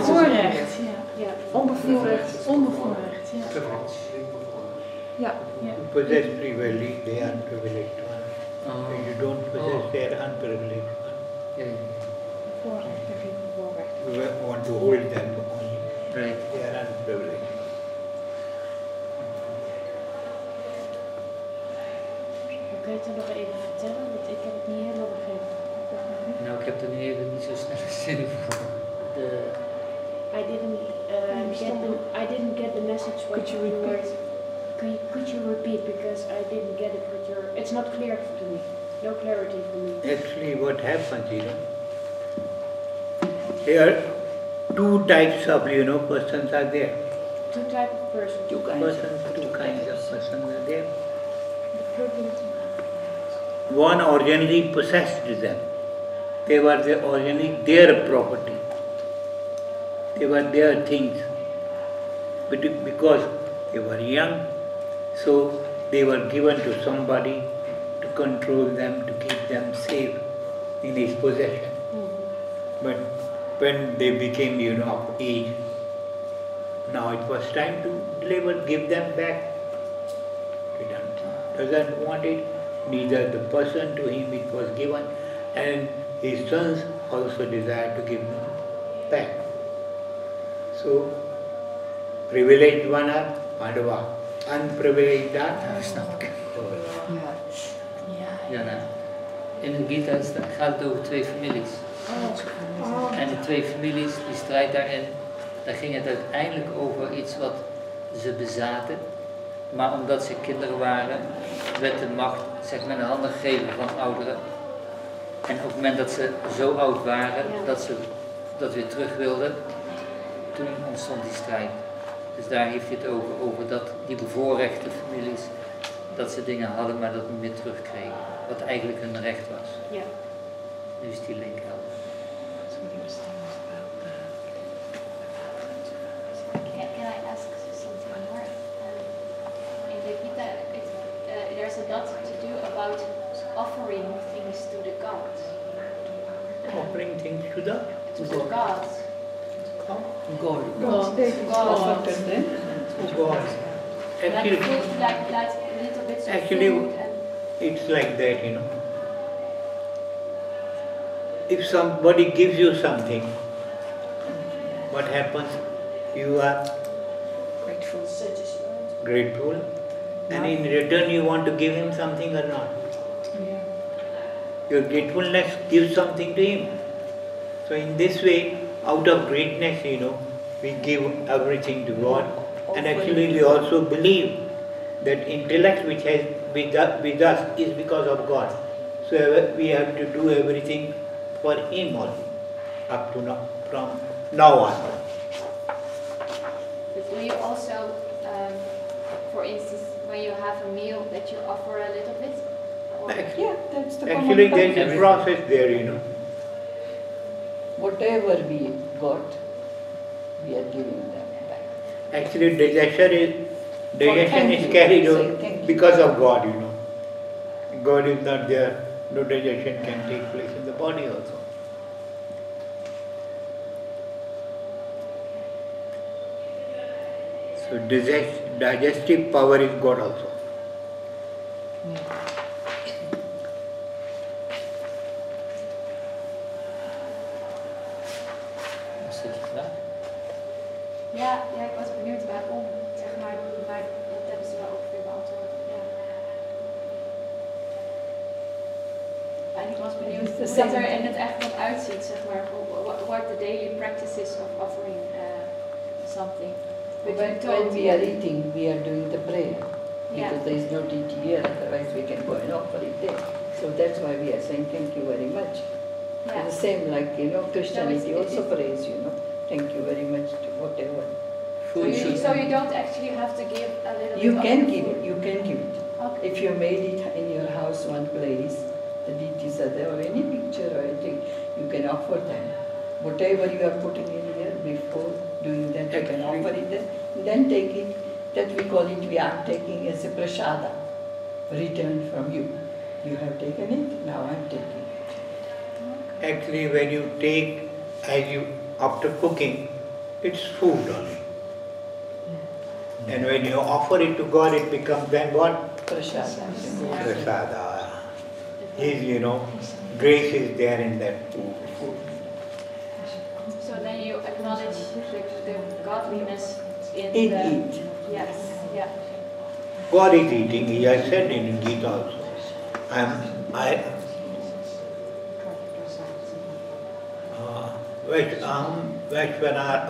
Voorrecht, ja. Ja. Onbevoorrecht. Onbevoorrecht, ja. Privilege. Ja. Ja. Who possess privilege, they are unprivileged ones. Oh. If you don't possess, they are unprivileged ones. Ja, ja. Voorrecht, heb je voorrecht. We want to hold them only. Right. They are unprivileged. Kun je het nog even vertellen? Want ik heb het niet helemaal begrepen. Nou, ik heb er nu even niet zo snel zin voor. I didn't get the message. What Could you repeat? Could you repeat, because I didn't get it. It's not clear to me. No clarity for me. Actually, what happens, there are two types of, persons are there. Two type of persons. Two kinds Persons, two kinds of persons are there. The privilege. One originally possessed them. They were originally their property. They were their things. But because they were young, so they were given to somebody to control them, to keep them safe in his possession. But when they became, of age, now it was time to deliver, give them back. He doesn't want it, neither the person to whom it was given, and his sons also desire to give them back. So, privileged one are Pandava, unprivileged are Snap ik. Ja. Ja, nou. In de Gita gaat het over twee families. En de twee families, die strijd daarin, daar ging het uiteindelijk over iets wat ze bezaten. Maar omdat ze kinderen waren, werd de macht zeg maar in de handen gegeven van ouderen. En op het moment dat ze zo oud waren, dat ze dat weer terug wilden, toen ontstond die strijd. Dus daar heeft hij het over dat die bevoorrechte families, dat ze dingen hadden, maar dat niet meer terugkregen. Wat eigenlijk hun recht was. Ja. Nu is die link helder. Can I ask something more? In the Gita, there's a lot to do about offering things to the gods. offering things to the To the gods. God. Gods. Offered to them. God. Like Actually, food, like little bits of Actually, food and it's like that. If somebody gives you something, what happens? You are Grateful. grateful, and in return you want to give him something or not. Yeah. Your gratefulness gives something to him. So in this way, out of greatness, we give everything to God. And actually we also believe that intellect which has with us is because of God. So we have to do everything for him only, up to now, from now on. But do you also, for instance, when you have a meal, that you offer a little bit? Or Yeah, that's the Actually common there is practice. a process there. Whatever we got, we are giving them back. Actually digestion thank is you. carried Say on thank you. because of God. God is not there, no digestion can take place in the body also. So digestive power is God also. Is dit je vraag? ja, ik was benieuwd waarom, zeg maar dat hebben ze wel ook weer beantwoord. Ja. En ik was benieuwd hoe dat er in het echt dan uitziet, zeg maar. What the daily practices of offering something. But you When told we are eating, we are doing the prayer. because there is no deity here, otherwise we can go and offer it there. So that's why we are saying thank you very much. Yeah. The same like, Christianity No, also prays, thank you very much to whatever. So you don't actually have to give a little bit You of can the give food? it, you can give it. Okay. If you made it in your house one place, the deities are there, or any picture or anything, you can offer them. Whatever you are putting in here before doing that, you can offer it there. Then take it, that we call it, we are taking as a prasada, returned from you. You have taken it, now I am taking it. Actually, when you take, after cooking, it's food only. And when you offer it to God, it becomes then what? Prasada. Prasada. His, grace is there in that food. So then you acknowledge the godliness in In the... it. Yes, yeah. God is eating, he has said in Gita also. Vaishvanara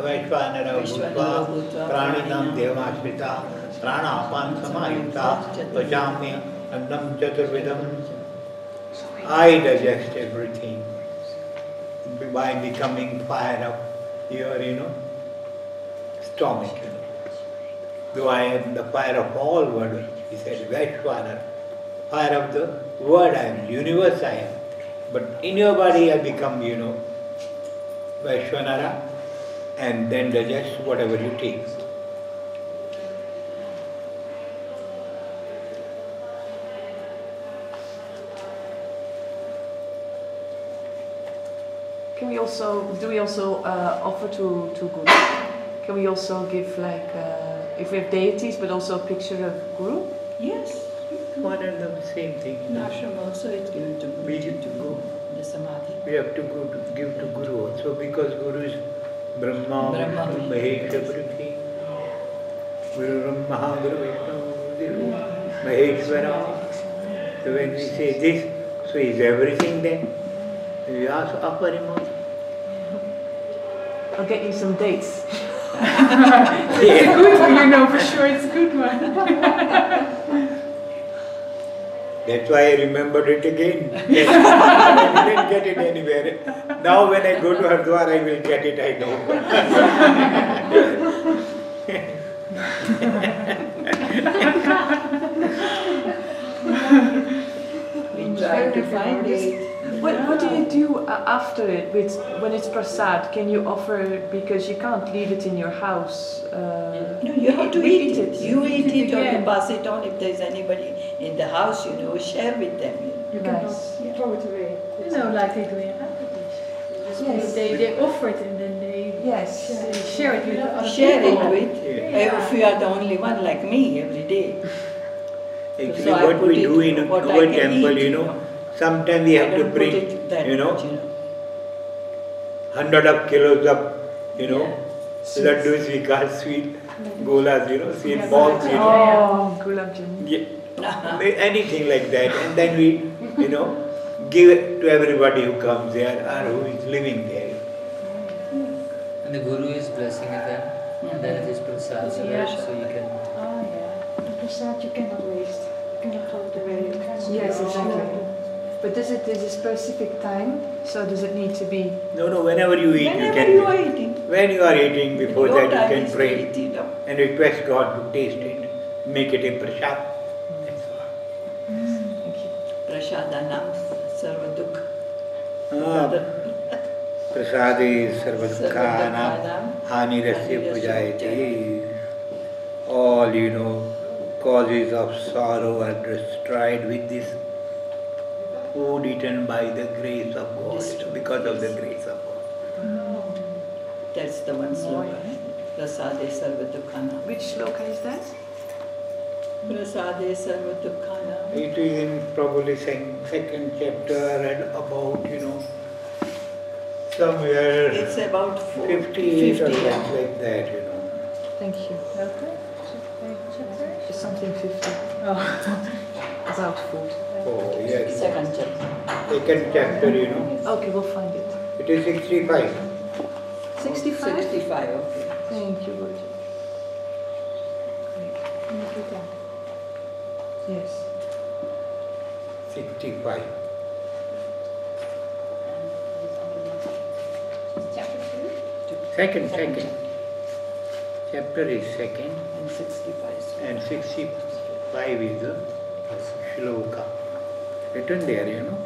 Bhutva Praninam Devashrita Pranapan Samayuta Pajamya Annam Chaturvidam. I digest everything by becoming fire of your, stomach. Though I am the fire of all world, he said, Vaishvanara, fire of the word I am, universe I am. But in your body I become, Vaishvanara, and then digest whatever you take. Do we also offer to Guru? Can we also give if we have deities, but also a picture of Guru? Yes. One and the same thing. In ashram also it's given to Guru, the Samadhi. We have to give to Guru also, because Guru is Brahma, Vishnu, Mahesh, everything. Guru Brahma, Guru Vishnu, Maheshwara. So when we say this, so is everything then? We also offer him also. I'll get you some dates. It's a good one, for sure it's a good one. That's why I remembered it again. I didn't get it anywhere. Now when I go to Hardwar, I will get it, I know. We try to find it. What do you do after it? When it's prasad, can you offer it, because you can't leave it in your house? No, you have to eat it. You eat it or you pass it on. If there's anybody in the house, share with them. You cannot throw it away. Like they do in Bangladesh. Yes. They offer it and then they share it with other Share people. it with. If you are the only one like me every day. Actually, So what we do in our temple, sometimes we have to bring, 100 of kilos of, laddus, we call sweet golas, sweet balls, Oh, gulab jamun. Yeah. Anything like that. And then we, give it to everybody who comes there or who is living there. And the Guru is blessing it then, and then it is prasad, so you can... Oh yeah. The prasad you cannot waste. You cannot throw it away. Yes, exactly. But is it a specific time? So does it need to be? No, whenever you eat, Whenever you are eating. When you are eating, before Your that you time can pray is to eat it up. and request God to taste it, make it a prasad. That's all. Thank you. Prasadanam sarva dukha. Prasade sarvadukhanam hanirasya pujayate. All, causes of sorrow are destroyed with this food eaten by the grace of God, because of the grace of God. That's the one sloka. Prasade sarva dukkhanam. Which sloka is that? Prasade sarva dukkhanam. It is in probably second chapter and about, somewhere It's about 58 or something like that, Thank you. Okay. It's something 50. Oh. About food. Oh, yes. Second chapter. Second chapter, Okay, we'll find it. It is 65. 65? 65, okay. Thank you, Lord. Thank you. Yes. 65. Chapter 2? Second. Chapter is second. And 65. And 65 is the shloka. Written there, you know.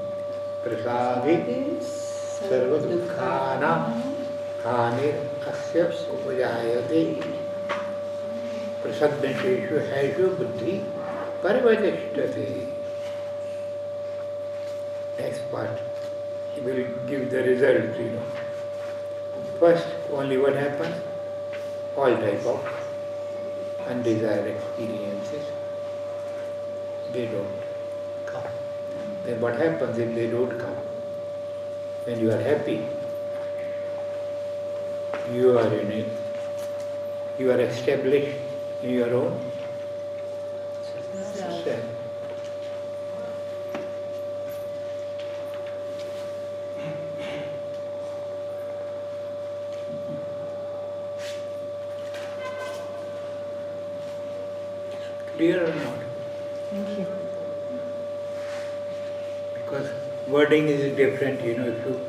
Prasadi sarva dukkhana hanir asya upajayate prasadnasheshu haishu buddhi parivadishtate. Next part will give the result, you know. First, only what happens? All type of undesired experiences, they don't come. Then what happens if they don't come? When you are happy, you are in it, you are established in your own self. Clear or not? Thank you. Because wording is different, you know. If you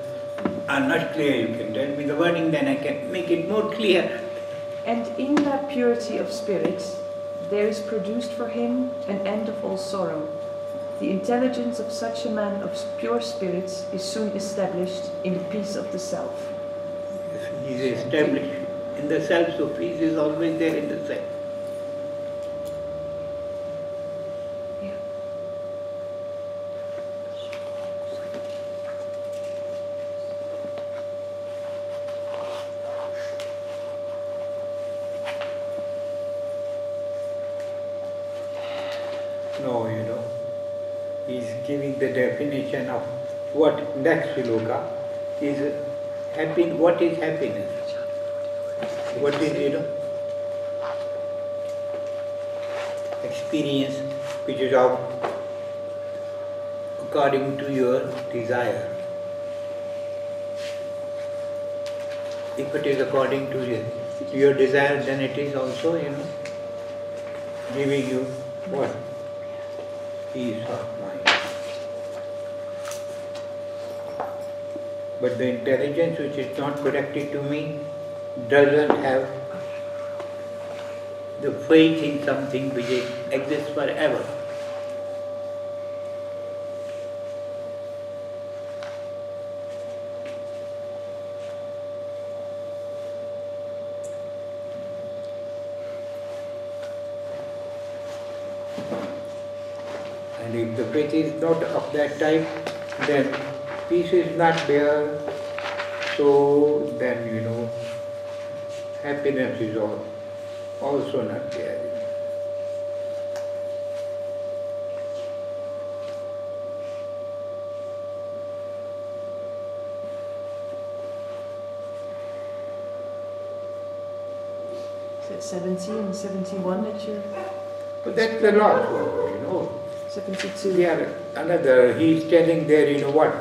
are not clear, you can tell me the wording, then I can make it more clear. And in that purity of spirit, there is produced for him an end of all sorrow. The intelligence of such a man of pure spirits is soon established in the peace of the self. He is established in the self, so peace is always there in the self. No, you know, he's giving the definition of what next shloka is happy. What is happiness? What is, you know, experience which is of according to your desire. If it is according to your desire, then it is also, you know, giving you what? Peace of mind. But the intelligence which is not connected to me doesn't have the faith in something which exists forever. And if the faith is not of that type, then peace is not there. So then, you know, happiness is also not there. Is it 70 and 71 that you're... But that's the last one, you know. 72. Yeah, another, he's telling there, you know what?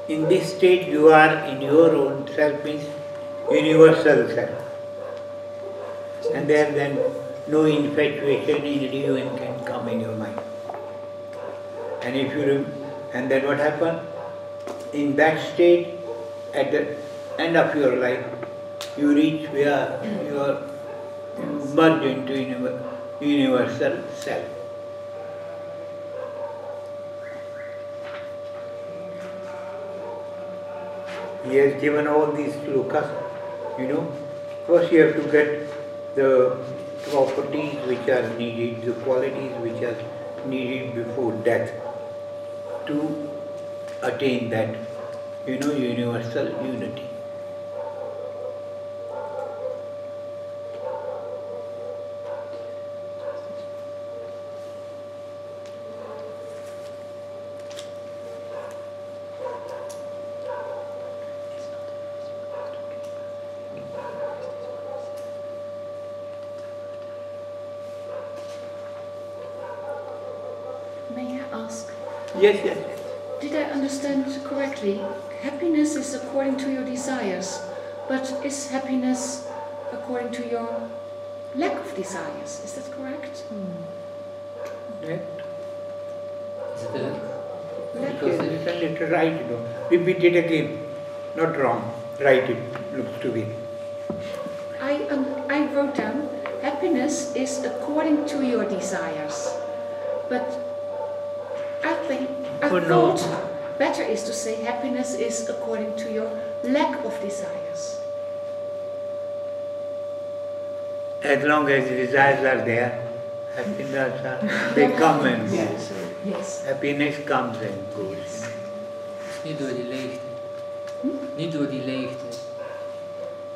In this state you are in your own self, means universal self. And there then no infatuation in you can come in your mind. And if you and then what happens? In that state, at the end of your life, you reach where you are merged into universal self. He has given all these shlokas, you know. First you have to get the properties which are needed, the qualities which are needed before death to attain that, you know, universal unity. May I ask? Yes, yes. Did I understand correctly? Happiness is according to your desires, but is happiness according to your lack of desires. Is that correct? That Is it a, yes, it's a little right, Repeat it again. Not wrong. Write it. Looks to be. I wrote down, happiness is according to your desires. But I thought better is to say happiness is according to your lack of desires. As long as desires are there, happiness they come and go. Yes. Happiness comes and goes. niet door die leegte. Niet door die leegte.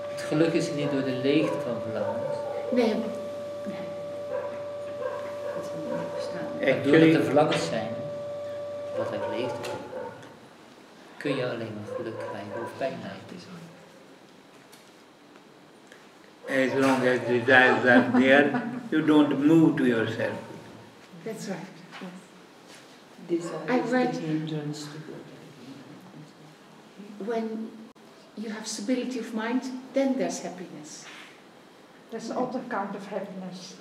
Het geluk is niet door de leegte van verlangens. Nee. Maar doordat er verlangens zijn, wat uit leegte, kun je alleen maar geluk krijgen of pijn lijden. As long as desires are there, you don't move to yourself. That's right. Desire is read the hindrance to good. When you have stability of mind, then there's happiness. That's the other kind of happiness. I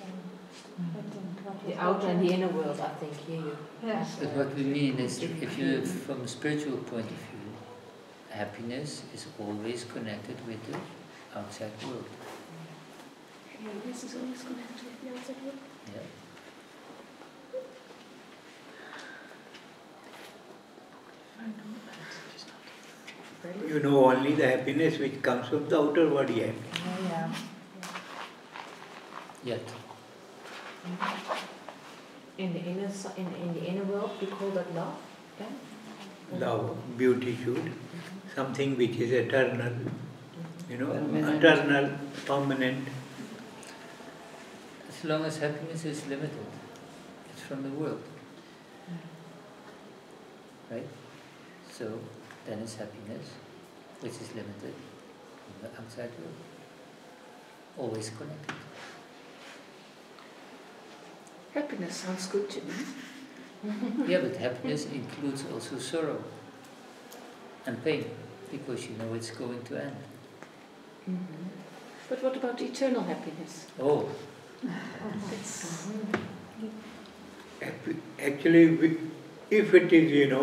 think. The outer and the inner world, I think, here. Yes. But what we mean is, if you, from a spiritual point of view, happiness is always connected with the outside world. Happiness is always connected with the outside world. Yeah. You know only the happiness which comes from the outer world yet. Yeah. Yet. In the inner world, we call that love. Then? Love, beauty should, something which is eternal, Permanent. eternal, permanent. As long as happiness is limited, it's from the world. Right? So, then it's happiness, which is limited from the outside world. Always connected. Happiness sounds good to me. Yeah, but happiness includes also sorrow and pain, because you know it's going to end. But what about eternal happiness? Oh, It's Actually, if it is,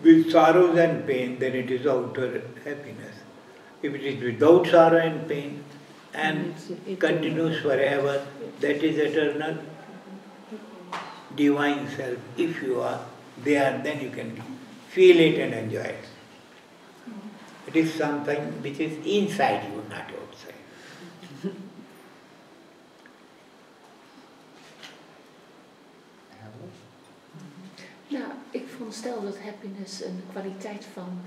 with sorrows and pain, then it is outer happiness. If it is without sorrow and pain and continues forever, that is eternal divine self. If you are there, then you can feel it and enjoy it. It is something which is inside you, not outside. Nou, ik veronderstel dat happiness een kwaliteit van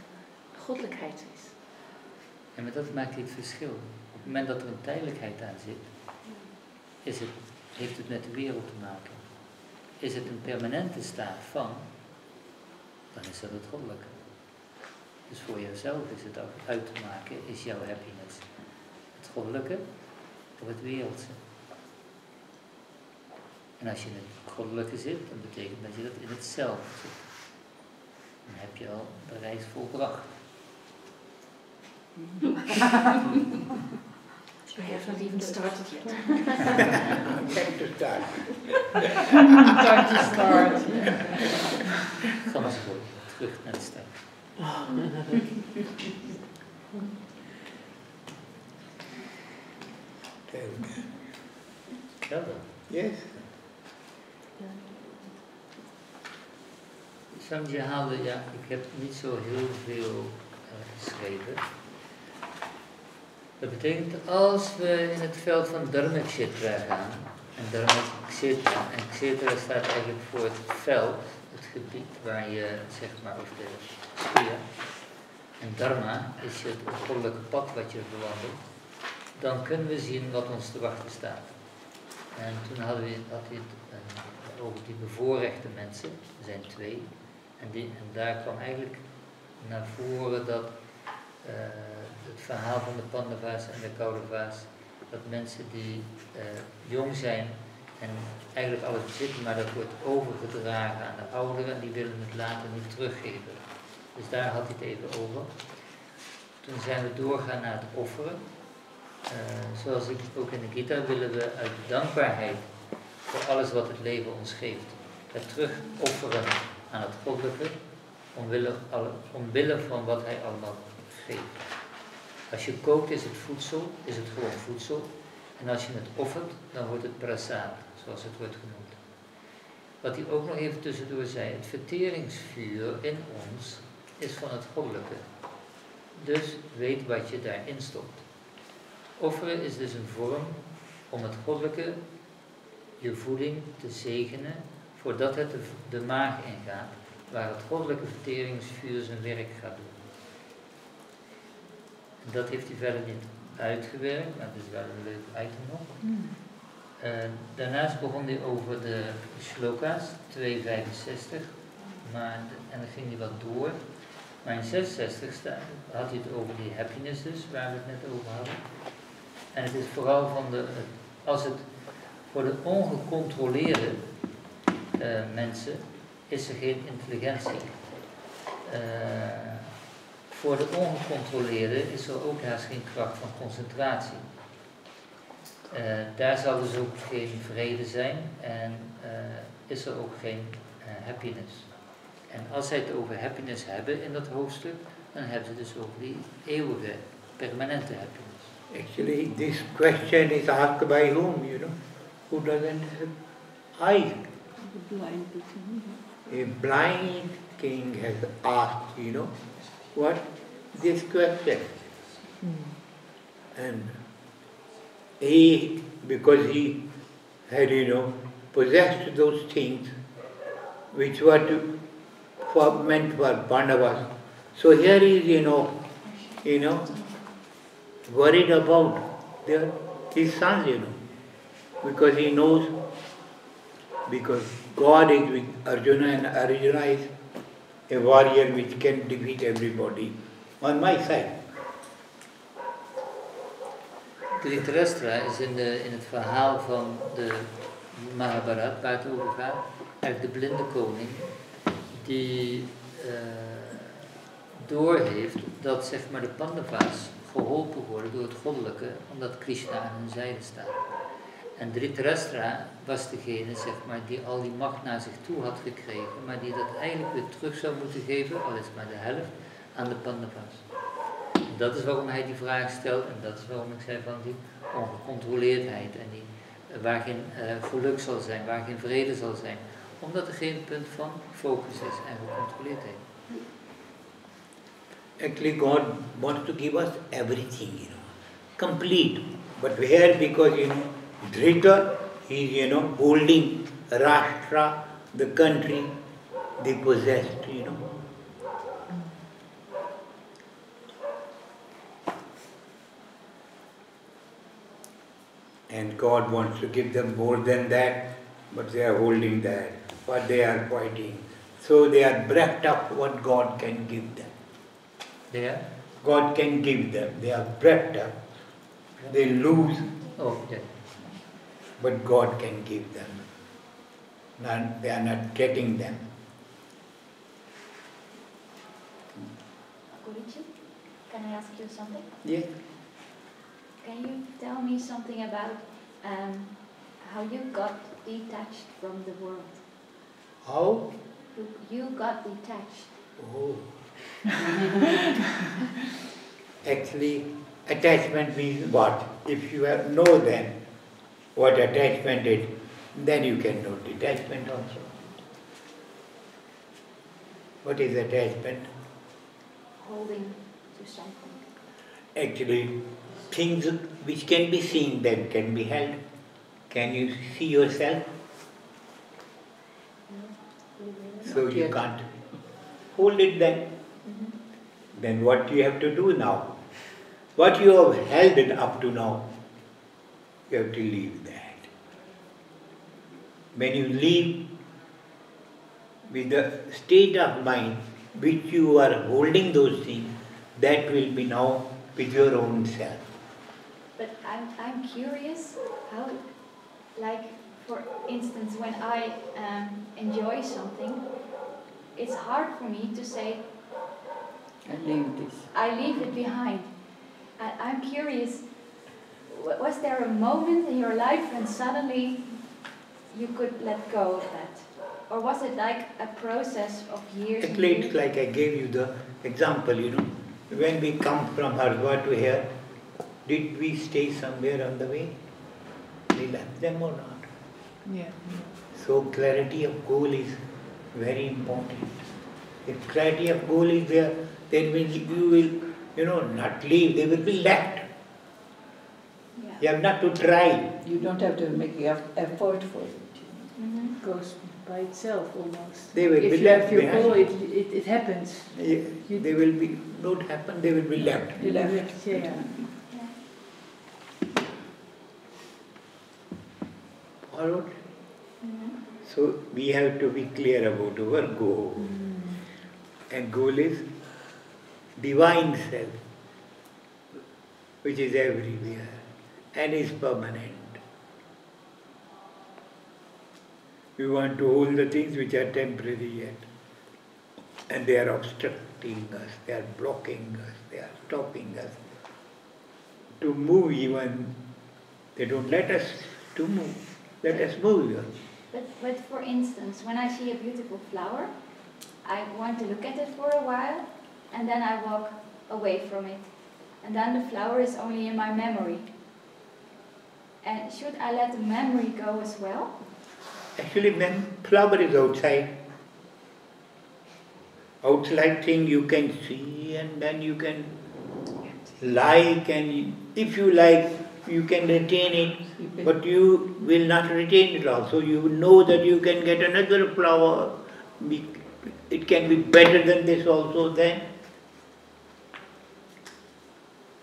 goddelijkheid is. en met dat maakt het verschil. Op het moment dat er een tijdelijkheid aan zit, heeft het met de wereld te maken. Is het een permanente staat van, dan is dat het goddelijke. Dus voor jezelf is het ook uit te maken, is jouw happiness het goddelijke of het wereldse. En als je in het goddelijke zit, dan betekent dat je dat in het zelf zit. Dan heb je al de reis volbracht. I have not even started yet. Time to start. Time to start. Ga maar eens voor, terug naar de start. Tell me. Yes. Samji haalde, ja, ik heb niet zo heel veel geschreven. Dat betekent als we in het veld van Dharmakshetra gaan, en Dharmakshetra, en Kshetra staat eigenlijk voor het veld, het gebied waar je, zeg maar, of de sfeer, en Dharma is het goddelijke pad wat je bewandelt, dan kunnen we zien wat ons te wachten staat. En toen had hij het over die bevoorrechte mensen, er zijn twee, en daar kwam eigenlijk naar voren dat het verhaal van de Pandava's en de Kaurava's, dat mensen die jong zijn en eigenlijk alles bezitten, maar dat wordt overgedragen aan de ouderen en die willen het later niet teruggeven. Dus daar had hij het even over. Toen zijn we doorgaan naar het offeren. zoals ik ook in de Gita, willen we uit dankbaarheid voor alles wat het leven ons geeft, het terugofferen aan het goddelijke, omwille van wat hij allemaal geeft. Als je kookt is het voedsel, is het gewoon voedsel. En als je het offert, dan wordt het prasad, zoals het wordt genoemd. Wat hij ook nog even tussendoor zei, het verteringsvuur in ons is van het goddelijke. Dus weet wat je daarin stopt. Offeren is dus een vorm om het goddelijke, je voeding te zegenen, voordat het de maag ingaat, waar het goddelijke verteringsvuur zijn werk gaat doen. En dat heeft hij verder niet uitgewerkt, maar het is wel een leuk item nog. Daarnaast begon hij over de shloka's, 265, en dan ging hij wat door. Maar in 66 had hij het over die happiness dus, waar we het net over hadden. En het is vooral van als het voor de ongecontroleerde mensen is er geen intelligentie. Voor de ongecontroleerde is er ook haast geen kracht van concentratie. Daar zal dus ook geen vrede zijn en is er ook geen happiness. En als zij het over happiness hebben in dat hoofdstuk, dan hebben ze dus over die eeuwige, permanente happiness. Actually, this question is asked by whom, you know? Who doesn't have eyes? The blind king. A blind king has asked, you know, what? This question. And he, because he had, you know, possessed those things which were meant for Pandavas. So here he is, you know, worried about his sons, you know, because he knows, because God is with Arjuna and Arjuna is a warrior which can defeat everybody on my side. Dhritarashtra is in het verhaal van de Mahabharata, waar het over gaat, eigenlijk de blinde koning, die doorheeft dat zeg maar de Pandava's geholpen worden door het goddelijke, omdat Krishna aan hun zijde staat. En Dhritarashtra was degene zeg maar, die al die macht naar zich toe had gekregen, maar die dat eigenlijk weer terug zou moeten geven, al is het maar de helft, aan de Pandava's. En dat is waarom hij die vraag stelt en dat is waarom ik zei van die ongecontroleerdheid en die, waar geen geluk zal zijn, waar geen vrede zal zijn. Omdat er geen punt van focus is en gecontroleerdheid. Actually, God wants to give us everything, you know, complete. But where, because, you know, Dhrita is, you know, holding Rashtra, the country, they possessed, you know. And God wants to give them more than that, but they are holding that, but they are fighting. So they are breath up what God can give them. They are? God can give them. They are breath up. They lose. Oh, yeah. But God can give them. They are not getting them. Guruji, can I ask you something? Yes. Can you tell me something about how you got detached from the world? How? You got detached. Oh. Actually, attachment means what? If you know then what attachment is, then you can know detachment also. What is attachment? Holding to something. Actually, things which can be seen then can be held. Can you see yourself? So you can't hold it then. Then what you have to do now? What you have held it up to now, you have to leave that. When you leave with the state of mind which you are holding those things, that will be now with your own self. But I'm curious how, like for instance, when I enjoy something, it's hard for me to say, I leave this. I leave it behind. I'm curious, was there a moment in your life when suddenly you could let go of that? Or was it like a process of years? Actually, it's like I gave you the example, when we come from Haridwar to here, did we stay somewhere on the way? We left them or not? Yeah. So clarity of goal is very important. If clarity of goal is there, then you will, not leave, they will be left. Yeah. You have not to try. You don't have to make effort for it. It goes by itself almost. They will if be you left have your behind. goal, it happens. They will be, don't happen, they will be left. Left, yeah. Followed? So we have to be clear about our goal. And goal is divine self, which is everywhere and is permanent. We want to hold the things which are temporary yet. And they are obstructing us, they are blocking us, they are stopping us. To move even, they don't let us to move. Let us move. But for instance, when I see a beautiful flower, I want to look at it for a while, and then I walk away from it. And then the flower is only in my memory. And should I let the memory go as well? Actually, flower is outside. Outside thing you can see, and then you can like, and if you like, you can retain it, but you will not retain it also. You know that you can get another flower. It can be better than this also then.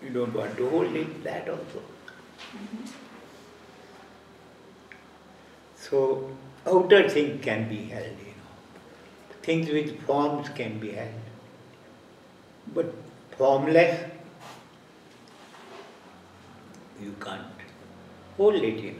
You don't want to hold it, that also. So, outer things can be held, Things with forms can be held. But formless, you can't hold it,